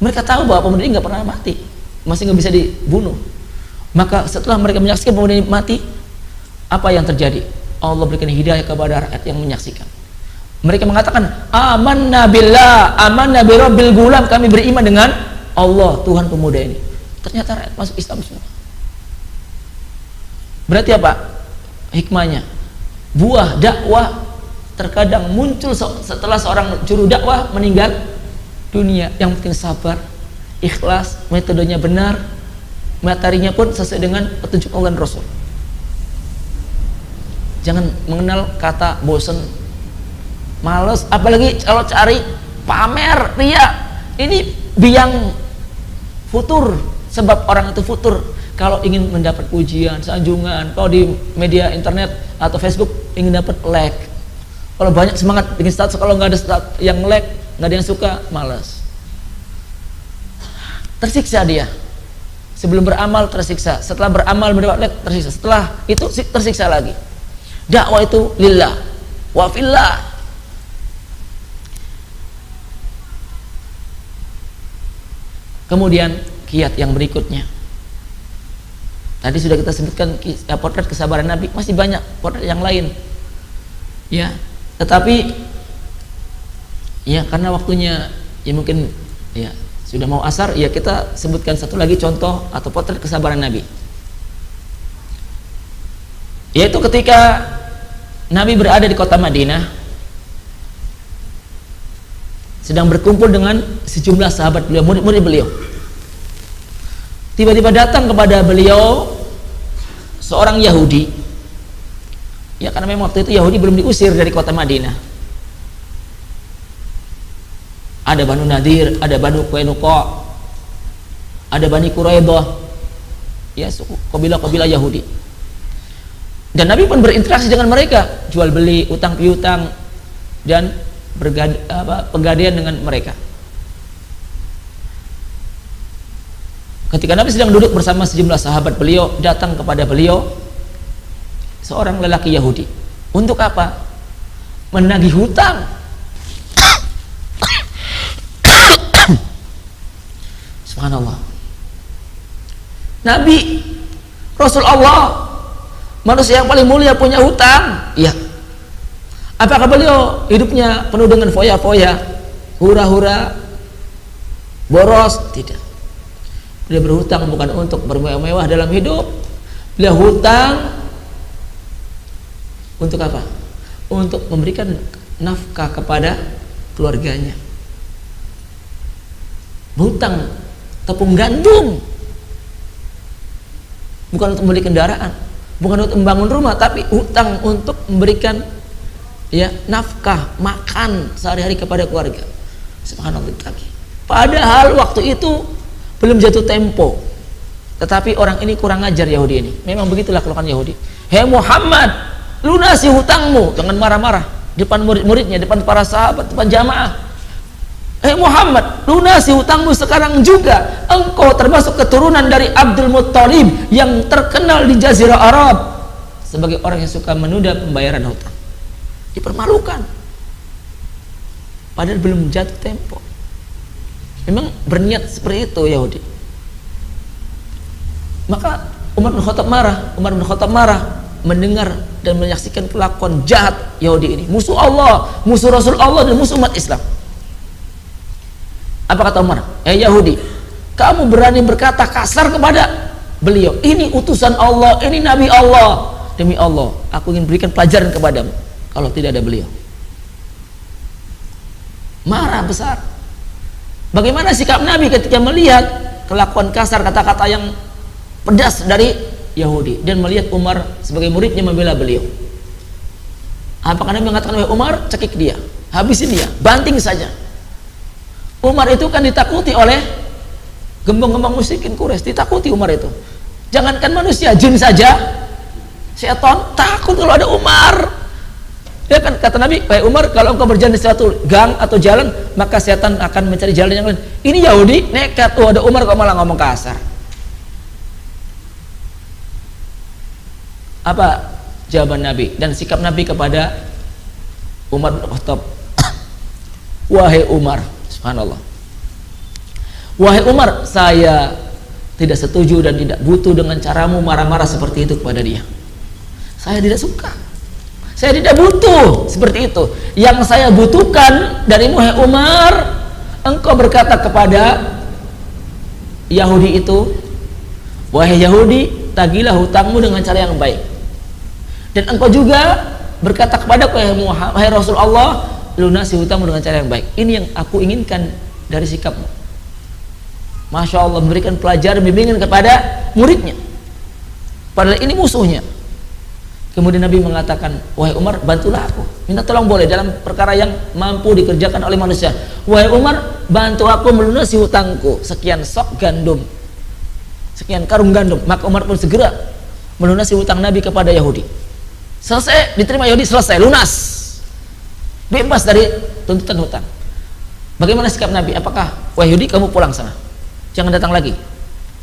Mereka tahu bahwa pemuda ini nggak pernah mati, masih nggak bisa dibunuh. Maka setelah mereka menyaksikan pemuda ini mati, apa yang terjadi? Allah berikan hidayah kepada rakyat yang menyaksikan. Mereka mengatakan, amanna billah, amanna birabbil gulam, kami beriman dengan Allah Tuhan pemuda ini. Ternyata rakyat masuk Islam semua. Berarti apa hikmahnya? Buah dakwah terkadang muncul setelah seorang juru dakwah meninggal dunia. Yang penting sabar, ikhlas, metodenya benar, materinya pun sesuai dengan petunjuk Allah dan Rasul. Jangan mengenal kata bosen, males, apalagi kalau cari pamer, ria. Ini biang futur, sebab orang itu futur kalau ingin mendapat pujian, sanjungan. Kalau di media internet atau Facebook ingin dapat like, kalau banyak semangat bikin status, kalau nggak ada status yang like, nggak ada yang suka, malas. Tersiksa dia. Sebelum beramal tersiksa, setelah beramal mendapat like tersiksa, setelah itu tersiksa lagi. Dakwah itu lillah wa fillah. Kemudian kiat yang berikutnya, tadi sudah kita sebutkan potret kesabaran Nabi, masih banyak potret yang lain ya, tetapi ya karena waktunya ya mungkin ya sudah mau asar, ya kita sebutkan satu lagi contoh atau potret kesabaran Nabi, yaitu ketika Nabi berada di kota Madinah, sedang berkumpul dengan sejumlah sahabat beliau, murid-murid beliau. Tiba-tiba datang kepada beliau seorang Yahudi, ya karena memang waktu itu Yahudi belum diusir dari kota Madinah. Ada Banu Nadir, ada Banu Qainuqa, ada Bani Quraidah, ya suku kabilah-kabilah Yahudi. Dan Nabi pun berinteraksi dengan mereka, jual beli, utang piutang, dan pegadaian dengan mereka. Ketika Nabi sedang duduk bersama sejumlah sahabat beliau, datang kepada beliau seorang lelaki Yahudi. Untuk apa? Menagih hutang. Subhanallah. Nabi, Rasul Allah, manusia yang paling mulia punya hutang. Iya. Apakah beliau hidupnya penuh dengan foya-foya, hura-hura, boros? Tidak. Beliau berhutang bukan untuk bermewah-mewah dalam hidup. Beliau hutang untuk apa? Untuk memberikan nafkah kepada keluarganya. Hutang tepung gandum, bukan untuk membeli kendaraan, bukan untuk membangun rumah, tapi hutang untuk memberikan ya nafkah makan sehari-hari kepada keluarga. Subhanallah. Padahal waktu itu belum jatuh tempo, tetapi orang ini kurang ajar, Yahudi ini. Memang begitulah kelakuan Yahudi. Hei Muhammad, lunasi hutangmu, dengan marah-marah depan murid-muridnya, depan para sahabat, depan jamaah. Hei Muhammad, lunasi hutangmu sekarang juga. Engkau termasuk keturunan dari Abdul Muttalib yang terkenal di Jazirah Arab sebagai orang yang suka menunda pembayaran hutang. Dipermalukan, padahal belum jatuh tempo. Memang berniat seperti itu Yahudi. Maka Umar bin Khattab marah mendengar dan menyaksikan kelakuan jahat Yahudi ini, musuh Allah, musuh Rasul Allah, dan musuh umat Islam. Apa kata Umar? Yahudi, kamu berani berkata kasar kepada beliau. Ini utusan Allah, ini Nabi Allah. Demi Allah, aku ingin berikan pelajaran kepadamu kalau tidak ada beliau. Marah besar. Bagaimana sikap Nabi ketika melihat kelakuan kasar, kata-kata yang pedas dari Yahudi, dan melihat Umar sebagai muridnya membela beliau. Apakah Nabi mengatakan, wahai Umar, cekik dia, habisin dia, banting saja. Umar itu kan ditakuti oleh gembong-gembong musyrikin Quraisy, ditakuti Umar itu. Jangankan manusia, jin saja, setan takut kalau ada Umar. Ya kan, kata Nabi, wahai Umar, kalau engkau berjalan di suatu gang atau jalan, maka setan akan mencari jalan yang lain. Ini Yahudi nekat, oh ada Umar kok malah ngomong kasar. Apa jawaban Nabi dan sikap Nabi kepada Umar bin Khattab? Wahai Umar, subhanallah, wahai Umar, saya tidak setuju dan tidak butuh dengan caramu marah-marah seperti itu kepada dia. Saya tidak suka, saya tidak butuh seperti itu. Yang saya butuhkan darimu, wahai Umar, engkau berkata kepada Yahudi itu, wahai Yahudi, tagilah hutangmu dengan cara yang baik. Dan engkau juga berkata kepada wahai Rasulullah, lunasi hutangmu dengan cara yang baik. Ini yang aku inginkan dari sikapmu. Masya Allah, memberikan pelajaran, bimbingan kepada muridnya, padahal ini musuhnya. Kemudian Nabi mengatakan, wahai Umar, bantulah aku, minta tolong boleh dalam perkara yang mampu dikerjakan oleh manusia. Wahai Umar, bantu aku melunasi hutangku, sekian sok gandum, sekian karung gandum. Maka Umar pun segera melunasi hutang Nabi kepada Yahudi. Selesai, diterima Yahudi, selesai, lunas, bebas dari tuntutan hutang. Bagaimana sikap Nabi? Apakah, wahai Yahudi, kamu pulang sana, jangan datang lagi?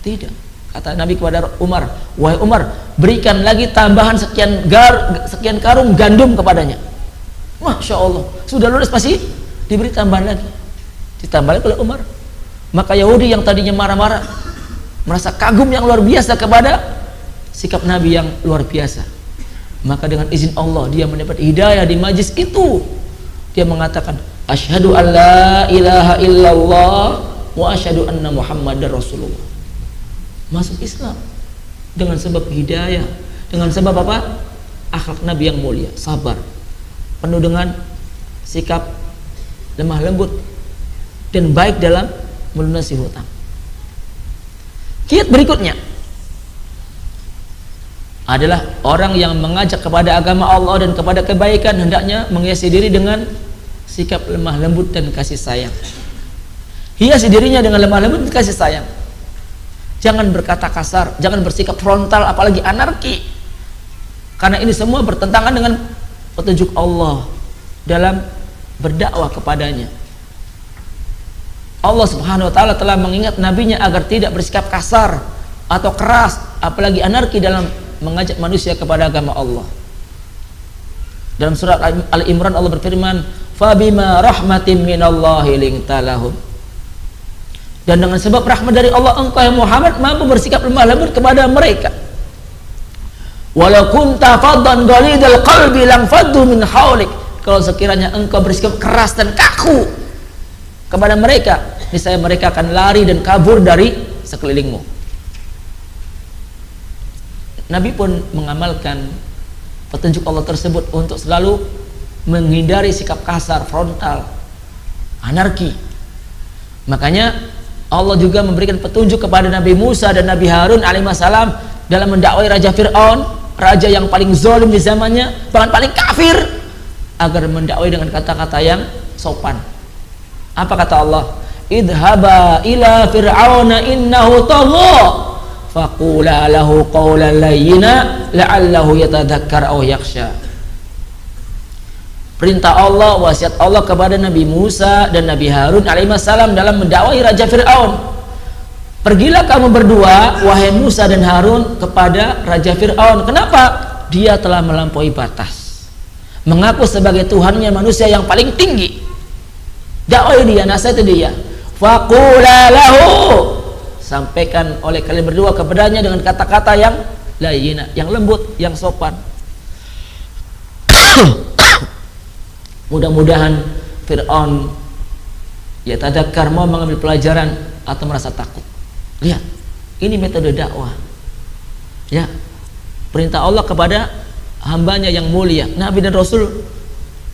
Tidak. Kata Nabi kepada Umar, wahai Umar, berikan lagi tambahan sekian karung gandum kepadanya. Masya Allah, sudah lunas, masih diberi tambahan lagi, ditambah lagi oleh Umar. Maka Yahudi yang tadinya marah-marah merasa kagum yang luar biasa kepada sikap Nabi yang luar biasa. Maka dengan izin Allah dia mendapat hidayah di majlis itu. Dia mengatakan, asyhadu an la ilaha illallah wa asyhadu anna Muhammadar Rasulullah. Masuk Islam dengan sebab hidayah, dengan sebab apa? Akhlak Nabi yang mulia, sabar, penuh dengan sikap lemah lembut dan baik dalam melunasi hutang. Kiat berikutnya adalah orang yang mengajak kepada agama Allah dan kepada kebaikan, hendaknya menghiasi diri dengan sikap lemah lembut dan kasih sayang. Hiasi dirinya dengan lemah lembut dan kasih sayang. Jangan berkata kasar, jangan bersikap frontal, apalagi anarki, karena ini semua bertentangan dengan petunjuk Allah dalam berdakwah kepadanya. Allah Subhanahu wa taala telah mengingat nabinya agar tidak bersikap kasar atau keras, apalagi anarki dalam mengajak manusia kepada agama Allah. Dalam surat Al-Imran Allah berfirman, "Fabima rahmatin minallahi linta lahum." Dan dengan sebab rahmat dari Allah, engkau yang Muhammad mampu bersikap lemah lembut kepada mereka. Walau kunta faddan ghalidal qalbi lang faddu min haulik. Kalau sekiranya engkau bersikap keras dan kaku kepada mereka, niscaya mereka akan lari dan kabur dari sekelilingmu. Nabi pun mengamalkan petunjuk Allah tersebut untuk selalu menghindari sikap kasar, frontal, anarki. Makanya Allah juga memberikan petunjuk kepada Nabi Musa dan Nabi Harun alaihissalam dalam mendakwai Raja Fir'aun, raja yang paling zalim di zamannya, bahkan paling kafir, agar mendakwai dengan kata-kata yang sopan. Apa kata Allah? Idhaba ila fir'auna innahu tagha faqula lahu qawlan layyina la'allahu yatadhakkar aw yakhsha. Perintah Allah, wasiat Allah kepada Nabi Musa dan Nabi Harun alaihissalam dalam mendakwai Raja Fir'aun. Pergilah kamu berdua, wahai Musa dan Harun, kepada Raja Fir'aun. Kenapa? Dia telah melampaui batas, mengaku sebagai Tuhannya manusia yang paling tinggi. Dakwai dia, nasihati dia. Faqula lahu, sampaikan oleh kalian berdua kepadanya dengan kata-kata yang layyina, yang lembut, yang sopan. Mudah-mudahan Fir'aun ya tadakkar, mau mengambil pelajaran atau merasa takut. Lihat, ini metode dakwah ya, perintah Allah kepada hambanya yang mulia, Nabi dan Rasul,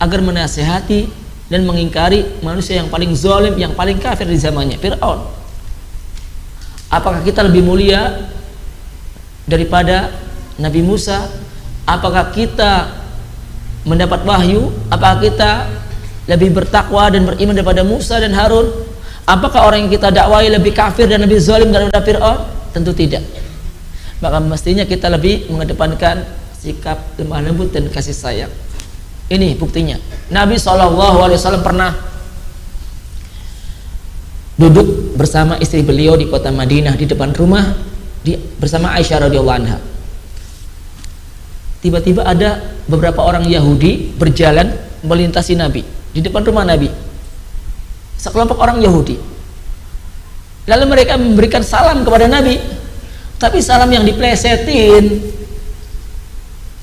agar menasihati dan mengingkari manusia yang paling zalim, yang paling kafir di zamannya, Fir'aun. Apakah kita lebih mulia daripada Nabi Musa? Apakah kita mendapat wahyu? Apakah kita lebih bertakwa dan beriman daripada Musa dan Harun? Apakah orang yang kita dakwai lebih kafir dan lebih zalim daripada Fir'aun? Tentu tidak. Maka mestinya kita lebih mengedepankan sikap lemah lembut dan kasih sayang. Ini buktinya. Nabi SAW pernah duduk bersama istri beliau di kota Madinah di depan rumah bersama Aisyah radhiyallahu anha. Tiba-tiba ada beberapa orang Yahudi berjalan melintasi Nabi di depan rumah Nabi. Sekelompok orang Yahudi. Lalu mereka memberikan salam kepada Nabi, tapi salam yang diplesetin.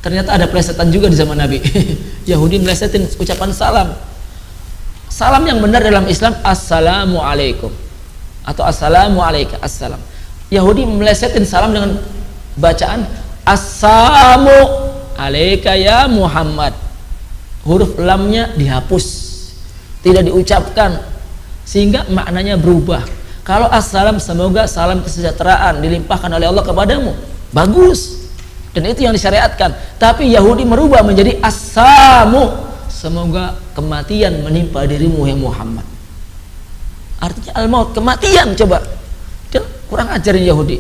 Ternyata ada plesetan juga di zaman Nabi. Yahudi melesetin ucapan salam. Salam yang benar dalam Islam assalamualaikum atau assalamu alayka assalam. Yahudi melesetin salam dengan bacaan assalamu alayka ya Muhammad. Huruf lamnya dihapus, tidak diucapkan, sehingga maknanya berubah. Kalau assalam, semoga salam kesejahteraan dilimpahkan oleh Allah kepadamu, bagus, dan itu yang disyariatkan. Tapi Yahudi merubah menjadi assamu, semoga kematian menimpa dirimu ya Muhammad. Artinya al-maut, kematian. Coba, dan kurang ajarin Yahudi.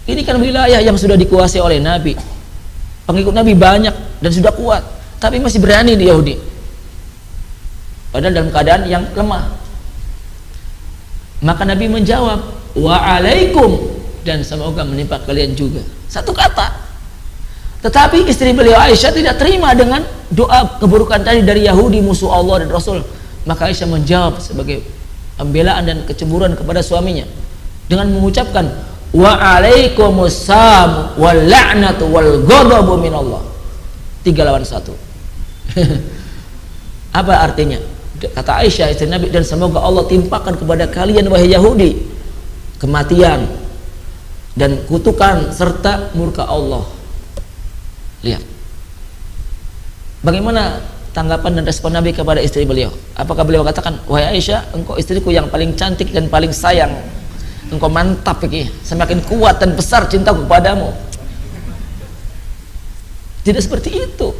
Ini kan wilayah yang sudah dikuasai oleh Nabi, pengikut Nabi banyak dan sudah kuat, tapi masih berani di Yahudi, padahal dalam keadaan yang lemah. Maka Nabi menjawab wa'alaikum, dan semoga menimpa kalian juga. Satu kata. Tetapi istri beliau Aisyah tidak terima dengan doa keburukan tadi dari Yahudi, musuh Allah dan Rasul. Maka Aisyah menjawab sebagai pembelaan dan kecemburuan kepada suaminya dengan mengucapkan wa'alaikumussalam wal la'natu wal ghadabu minallah. 3 lawan 1. Apa artinya? Kata Aisyah istri Nabi, dan semoga Allah timpakan kepada kalian wahai Yahudi kematian dan kutukan serta murka Allah. Lihat bagaimana tanggapan dan respon Nabi kepada istri beliau. Apakah beliau katakan, wahai Aisyah, engkau istriku yang paling cantik dan paling sayang, engkau mantap ini, semakin kuat dan besar cintaku kepadamu? Tidak seperti itu.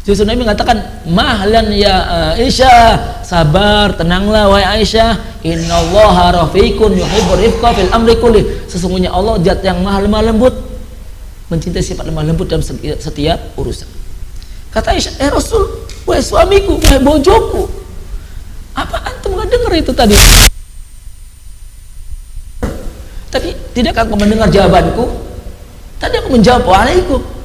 Justru Nabi mengatakan, mahlan ya Aisyah, sabar, tenanglah wahai Aisyah, innallaha rafiqun yuhibbur rifqa fil amri kulli. Sesungguhnya Allah zat yang maha lemah lembut, mencintai sifat lemah lembut dalam setiap urusan. Kata Aisyah, Rasul, wahai suamiku, wahai bojoku, apa antum nggak dengar itu tadi? Tapi tidakkah kau mendengar jawabanku? Tadi aku menjawab waalaikum.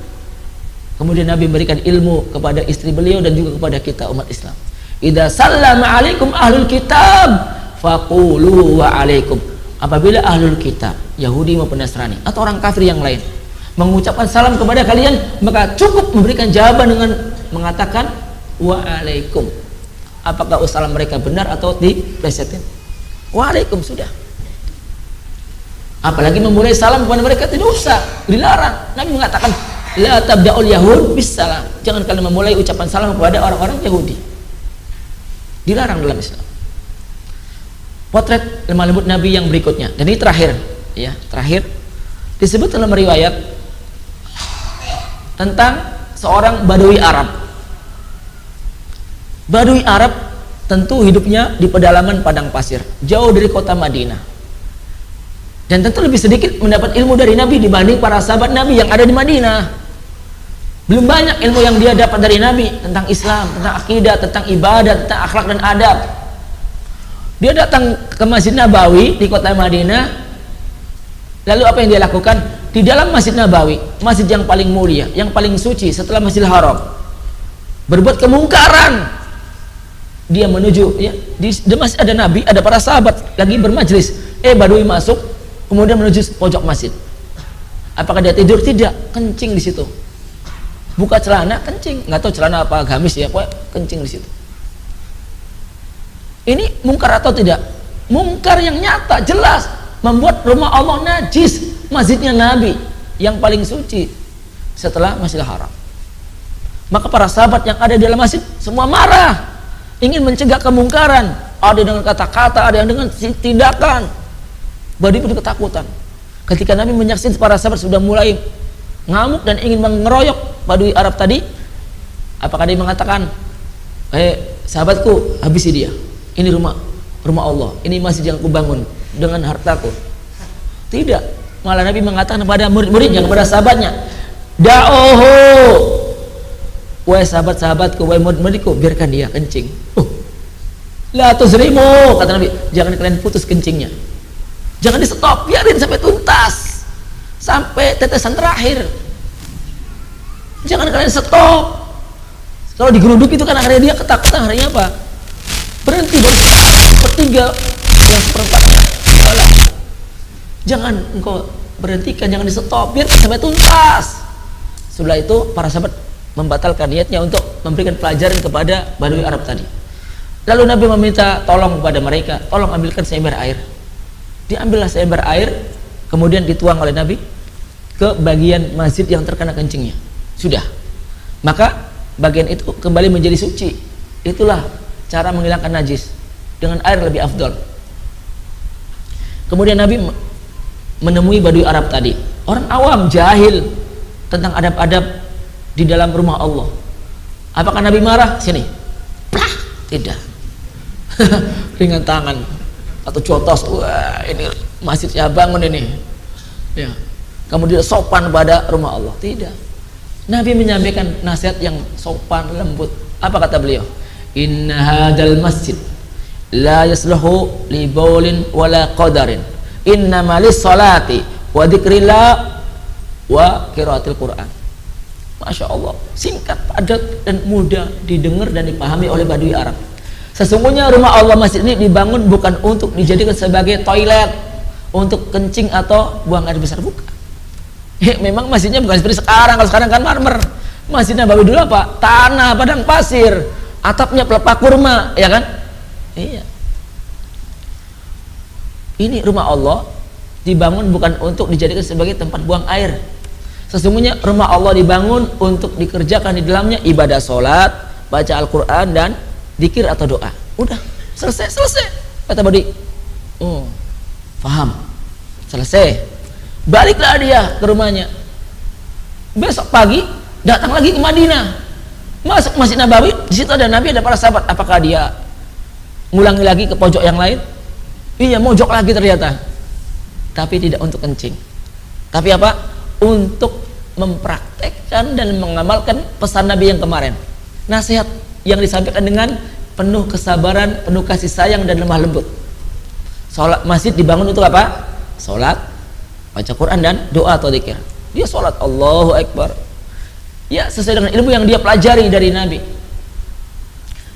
Kemudian Nabi memberikan ilmu kepada istri beliau dan juga kepada kita umat Islam. Idza sallama alaikum ahlul kitab faqulu wa alaikum. Apabila ahlul kitab, Yahudi maupun Nasrani atau orang kafir yang lain, mengucapkan salam kepada kalian, maka cukup memberikan jawaban dengan mengatakan waalaikum. Apakah salam mereka benar atau diplesetin? Waalaikum, sudah. Apalagi memulai salam kepada mereka tidak usah, dilarang. Nabi mengatakan la tabda'ul yahud bis salam. Jangan kalian memulai ucapan salam kepada orang-orang Yahudi. Dilarang dalam Islam. Potret lemah lembut Nabi yang berikutnya, dan ini terakhir, ya, terakhir disebut dalam riwayat tentang seorang Badui Arab. Badui Arab tentu hidupnya di pedalaman padang pasir, jauh dari kota Madinah, dan tentu lebih sedikit mendapat ilmu dari Nabi dibanding para sahabat Nabi yang ada di Madinah. Belum banyak ilmu yang dia dapat dari Nabi tentang Islam, tentang akidah, tentang ibadah, tentang akhlak dan adab. Dia datang ke Masjid Nabawi di kota Madinah. Lalu apa yang dia lakukan? Di dalam Masjid Nabawi, masjid yang paling mulia, yang paling suci setelah Masjidil Haram, berbuat kemungkaran. Dia menuju, ya, di masjid ada Nabi, ada para sahabat lagi bermajlis. Badui masuk, kemudian menuju pojok masjid. Apakah dia tidur? Tidak, kencing di situ. Buka celana, kencing. Nggak tahu celana apa, gamis ya, pokoknya kencing di situ. Ini mungkar atau tidak? Mungkar yang nyata, jelas, membuat rumah Allah najis, masjidnya Nabi yang paling suci setelah Masjidil Haram. Maka para sahabat yang ada di dalam masjid semua marah, ingin mencegah kemungkaran. Ada dengan kata-kata, ada yang dengan tindakan. Badui pun ketakutan. Ketika Nabi menyaksikan para sahabat sudah mulai ngamuk dan ingin mengeroyok Badui Arab tadi, apakah dia mengatakan, sahabatku, habisi dia, ini rumah Allah, ini masjid yang kubangun dengan hartaku? Tidak, malah Nabi mengatakan kepada murid-muridnya, kepada sahabatnya, da'ohu, wahai sahabat-sahabatku, wahai murid-muridku, biarkan dia kencing. La tuzrimu, kata Nabi, jangan kalian putus kencingnya, jangan di stop, biarin sampai tuntas, sampai tetesan terakhir, jangan kalian stop. Kalau digeruduk itu kan akhirnya dia ketakutan, akhirnya apa? Berhenti baru sepertiga yang seperempatnya. Jangan engkau berhentikan, jangan di stop, biar sampai tuntas. Setelah itu para sahabat membatalkan niatnya untuk memberikan pelajaran kepada Badui Arab tadi. Lalu Nabi meminta tolong kepada mereka, tolong ambilkan seember air. Diambillah seember air, kemudian dituang oleh Nabi ke bagian masjid yang terkena kencingnya. Sudah, maka bagian itu kembali menjadi suci. Itulah cara menghilangkan najis, dengan air lebih afdol. Kemudian Nabi menemui Badui Arab tadi, orang awam, jahil tentang adab-adab di dalam rumah Allah. Apakah Nabi marah? Sini, plah, tidak. Ringan tangan atau cotos, wah ini masjid saya bangun ini, ya, kemudian sopan pada rumah Allah. Tidak, Nabi menyampaikan nasihat yang sopan lembut. Apa kata beliau? Inna hadal masjid la yasluhu li baulin wala qadarin, innama lis salati wa dzikrillah wa qiraatil Quran. Masya Allah, singkat, padat dan mudah didengar dan dipahami oleh Badui Arab. Sesungguhnya rumah Allah, masjid ini dibangun bukan untuk dijadikan sebagai toilet untuk kencing atau buang air besar, bukan. Memang masjidnya bukan seperti sekarang. Kalau sekarang kan marmer. Masjidnya Nabawi dulu apa? Tanah, padang pasir, atapnya pelepah kurma, ya kan? Iya. Ini rumah Allah dibangun bukan untuk dijadikan sebagai tempat buang air. Sesungguhnya rumah Allah dibangun untuk dikerjakan di dalamnya ibadah sholat, baca Al-Quran dan zikir atau doa. Udah, selesai, kata Badui. Paham, selesai. Baliklah dia ke rumahnya. Besok pagi datang lagi ke Madinah, masuk Masjid Nabawi. Di situ ada Nabi, ada para sahabat. Apakah dia ngulangi lagi ke pojok yang lain? Iya, mojok lagi ternyata. Tapi tidak untuk kencing. Tapi apa? Untuk mempraktekkan dan mengamalkan pesan Nabi yang kemarin. Nasihat yang disampaikan dengan penuh kesabaran, penuh kasih sayang dan lemah lembut. Sholat, masjid dibangun untuk apa? Sholat, baca Quran dan doa atau zikir. Dia sholat, Allahu Akbar, ya, sesuai dengan ilmu yang dia pelajari dari Nabi.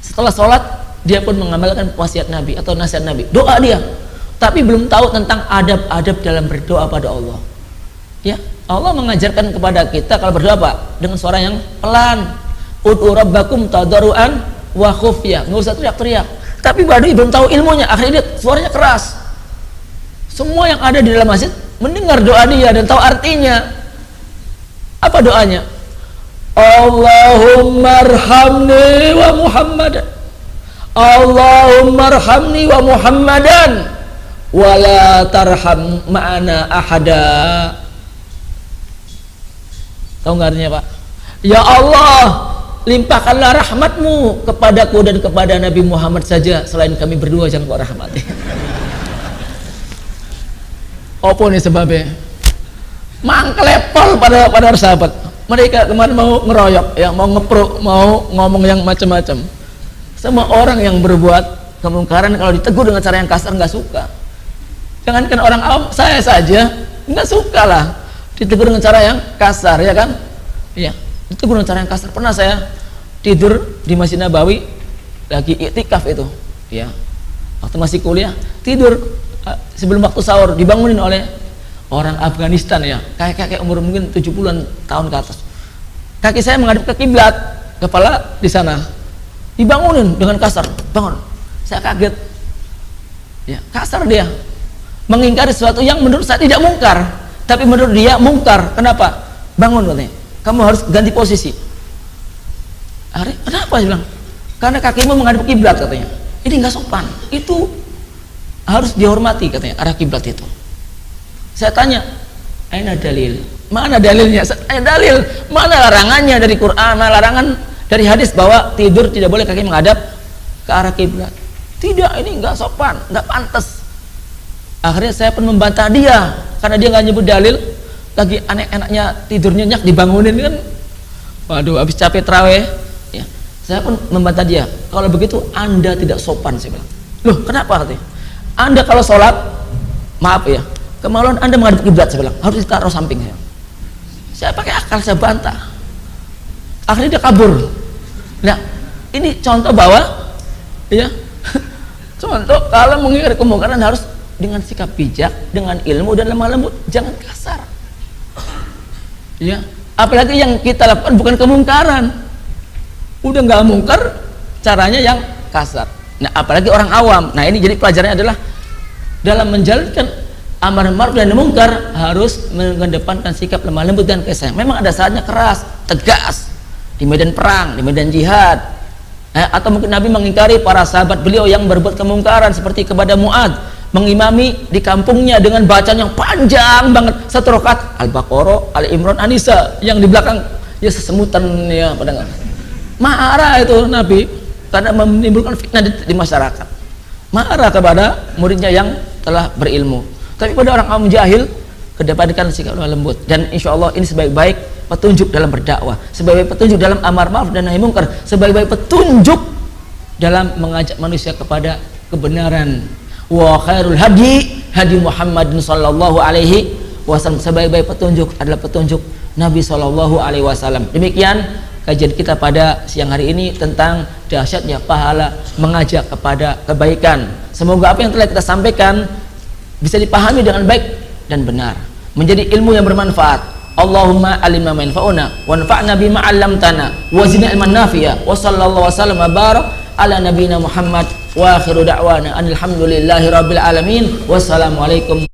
Setelah sholat, dia pun mengamalkan wasiat Nabi atau nasihat Nabi. Doa dia, tapi belum tahu tentang adab-adab dalam berdoa pada Allah. Ya, Allah mengajarkan kepada kita kalau berdoa apa? Dengan suara yang pelan. Ud'u rabbakum tadarruan wa khufya, nggak usah teriak-teriak. Tapi Badui belum tahu ilmunya, akhirnya dia suaranya keras. Semua yang ada di dalam masjid mendengar doa dia dan tahu artinya. Apa doanya? Allahumma arhamni wa Muhammadan, Allahumma arhamni wa Muhammadan, wa la tarham ma'ana ahada. Tahu nggak artinya, Pak? Ya Allah, limpahkanlah rahmatmu kepadaku dan kepada Nabi Muhammad saja, selain kami berdua jangan kau rahmati. Apa nih sebabnya? Mangklepol pada sahabat. Mereka kemarin mau ngeroyok, ya, mau ngeprok, mau ngomong yang macam-macam. Semua orang yang berbuat kemungkaran kalau ditegur dengan cara yang kasar nggak suka. Jangankan orang awam, saya saja nggak suka lah ditegur dengan cara yang kasar, ya kan? Iya. Itu dengan cara yang kasar. Pernah saya tidur di Masjid Nabawi lagi iktikaf itu, ya, waktu masih kuliah, tidur sebelum waktu sahur, dibangunin oleh orang Afghanistan, ya, kakek umur mungkin 70-an tahun ke atas. Kaki saya menghadap ke kiblat, kepala di sana, dibangunin dengan kasar. Bangun. Saya kaget, ya, kasar dia, mengingkari sesuatu yang menurut saya tidak mungkar, tapi menurut dia mungkar. Kenapa? Bangun, katanya, kamu harus ganti posisi. Kenapa? Dia bilang, karena kakimu menghadap kiblat, katanya. Ini nggak sopan. Itu harus dihormati, katanya, arah kiblat itu. Saya tanya, aina dalil? Mana dalilnya? Dalil. Mana larangannya dari Quran, mana larangan dari hadis bahwa tidur tidak boleh kaki menghadap ke arah kiblat? Tidak, ini enggak sopan, enggak pantas. Akhirnya saya pun membantah dia karena dia nggak nyebut dalil, lagi aneh-enaknya tidur nyenyak dibangunin kan. Waduh, habis capek terawih ya. Saya pun membantah dia, kalau begitu Anda tidak sopan. Saya bilang, loh kenapa katanya? Anda kalau sholat, maaf ya, kemaluan Anda menghadap kiblat, saya bilang, harus ditaruh samping. Saya pakai akal, saya bantah. Akhirnya dia kabur. Nah, ini contoh bahwa ya contoh kalau mengingkari kemungkaran harus dengan sikap bijak, dengan ilmu dan lemah lembut, jangan kasar. Ya, apalagi yang kita lakukan bukan kemungkaran, udah nggak mungkar, caranya yang kasar. Nah, apalagi orang awam. Nah, ini jadi pelajarannya adalah dalam menjalankan amar ma'ruf dan mungkar harus mengedepankan sikap lemah lembut dan kasih sayang. Memang ada saatnya keras, tegas di medan perang, di medan jihad, atau mungkin Nabi mengingkari para sahabat beliau yang berbuat kemungkaran seperti kepada Mu'ad, mengimami di kampungnya dengan bacaan yang panjang banget, satu rakaat Al-Baqarah, Ali Imran, An-Nisa, yang di belakang ya sesemutan ya pada marah itu Nabi karena menimbulkan fitnah di masyarakat, marah kepada muridnya yang telah berilmu. Tapi pada orang awam jahil kedepankan sikap lemah lembut, dan insya Allah ini sebaik-baik petunjuk dalam berdakwah, sebaik-baik petunjuk dalam amar ma'ruf dan nahi mungkar, sebaik-baik petunjuk dalam mengajak manusia kepada kebenaran. Wa khairul hadi hadi Muhammadin sallallahu alaihi wasallam, sebaik-baik petunjuk adalah petunjuk Nabi sallallahu alaihi wasallam. Demikian kajian kita pada siang hari ini tentang dahsyatnya pahala mengajak kepada kebaikan. Semoga apa yang telah kita sampaikan bisa dipahami dengan baik dan benar, menjadi ilmu yang bermanfaat. Allahumma alimna ma yanfa'una wanfa'na bima 'allamtana wa zidna ilman nafi'a wa sallallahu wasallam wa barak ala nabiyyina Muhammad wa akhiru da'wana alhamdulillahi rabbil alamin. Wassalamualaikum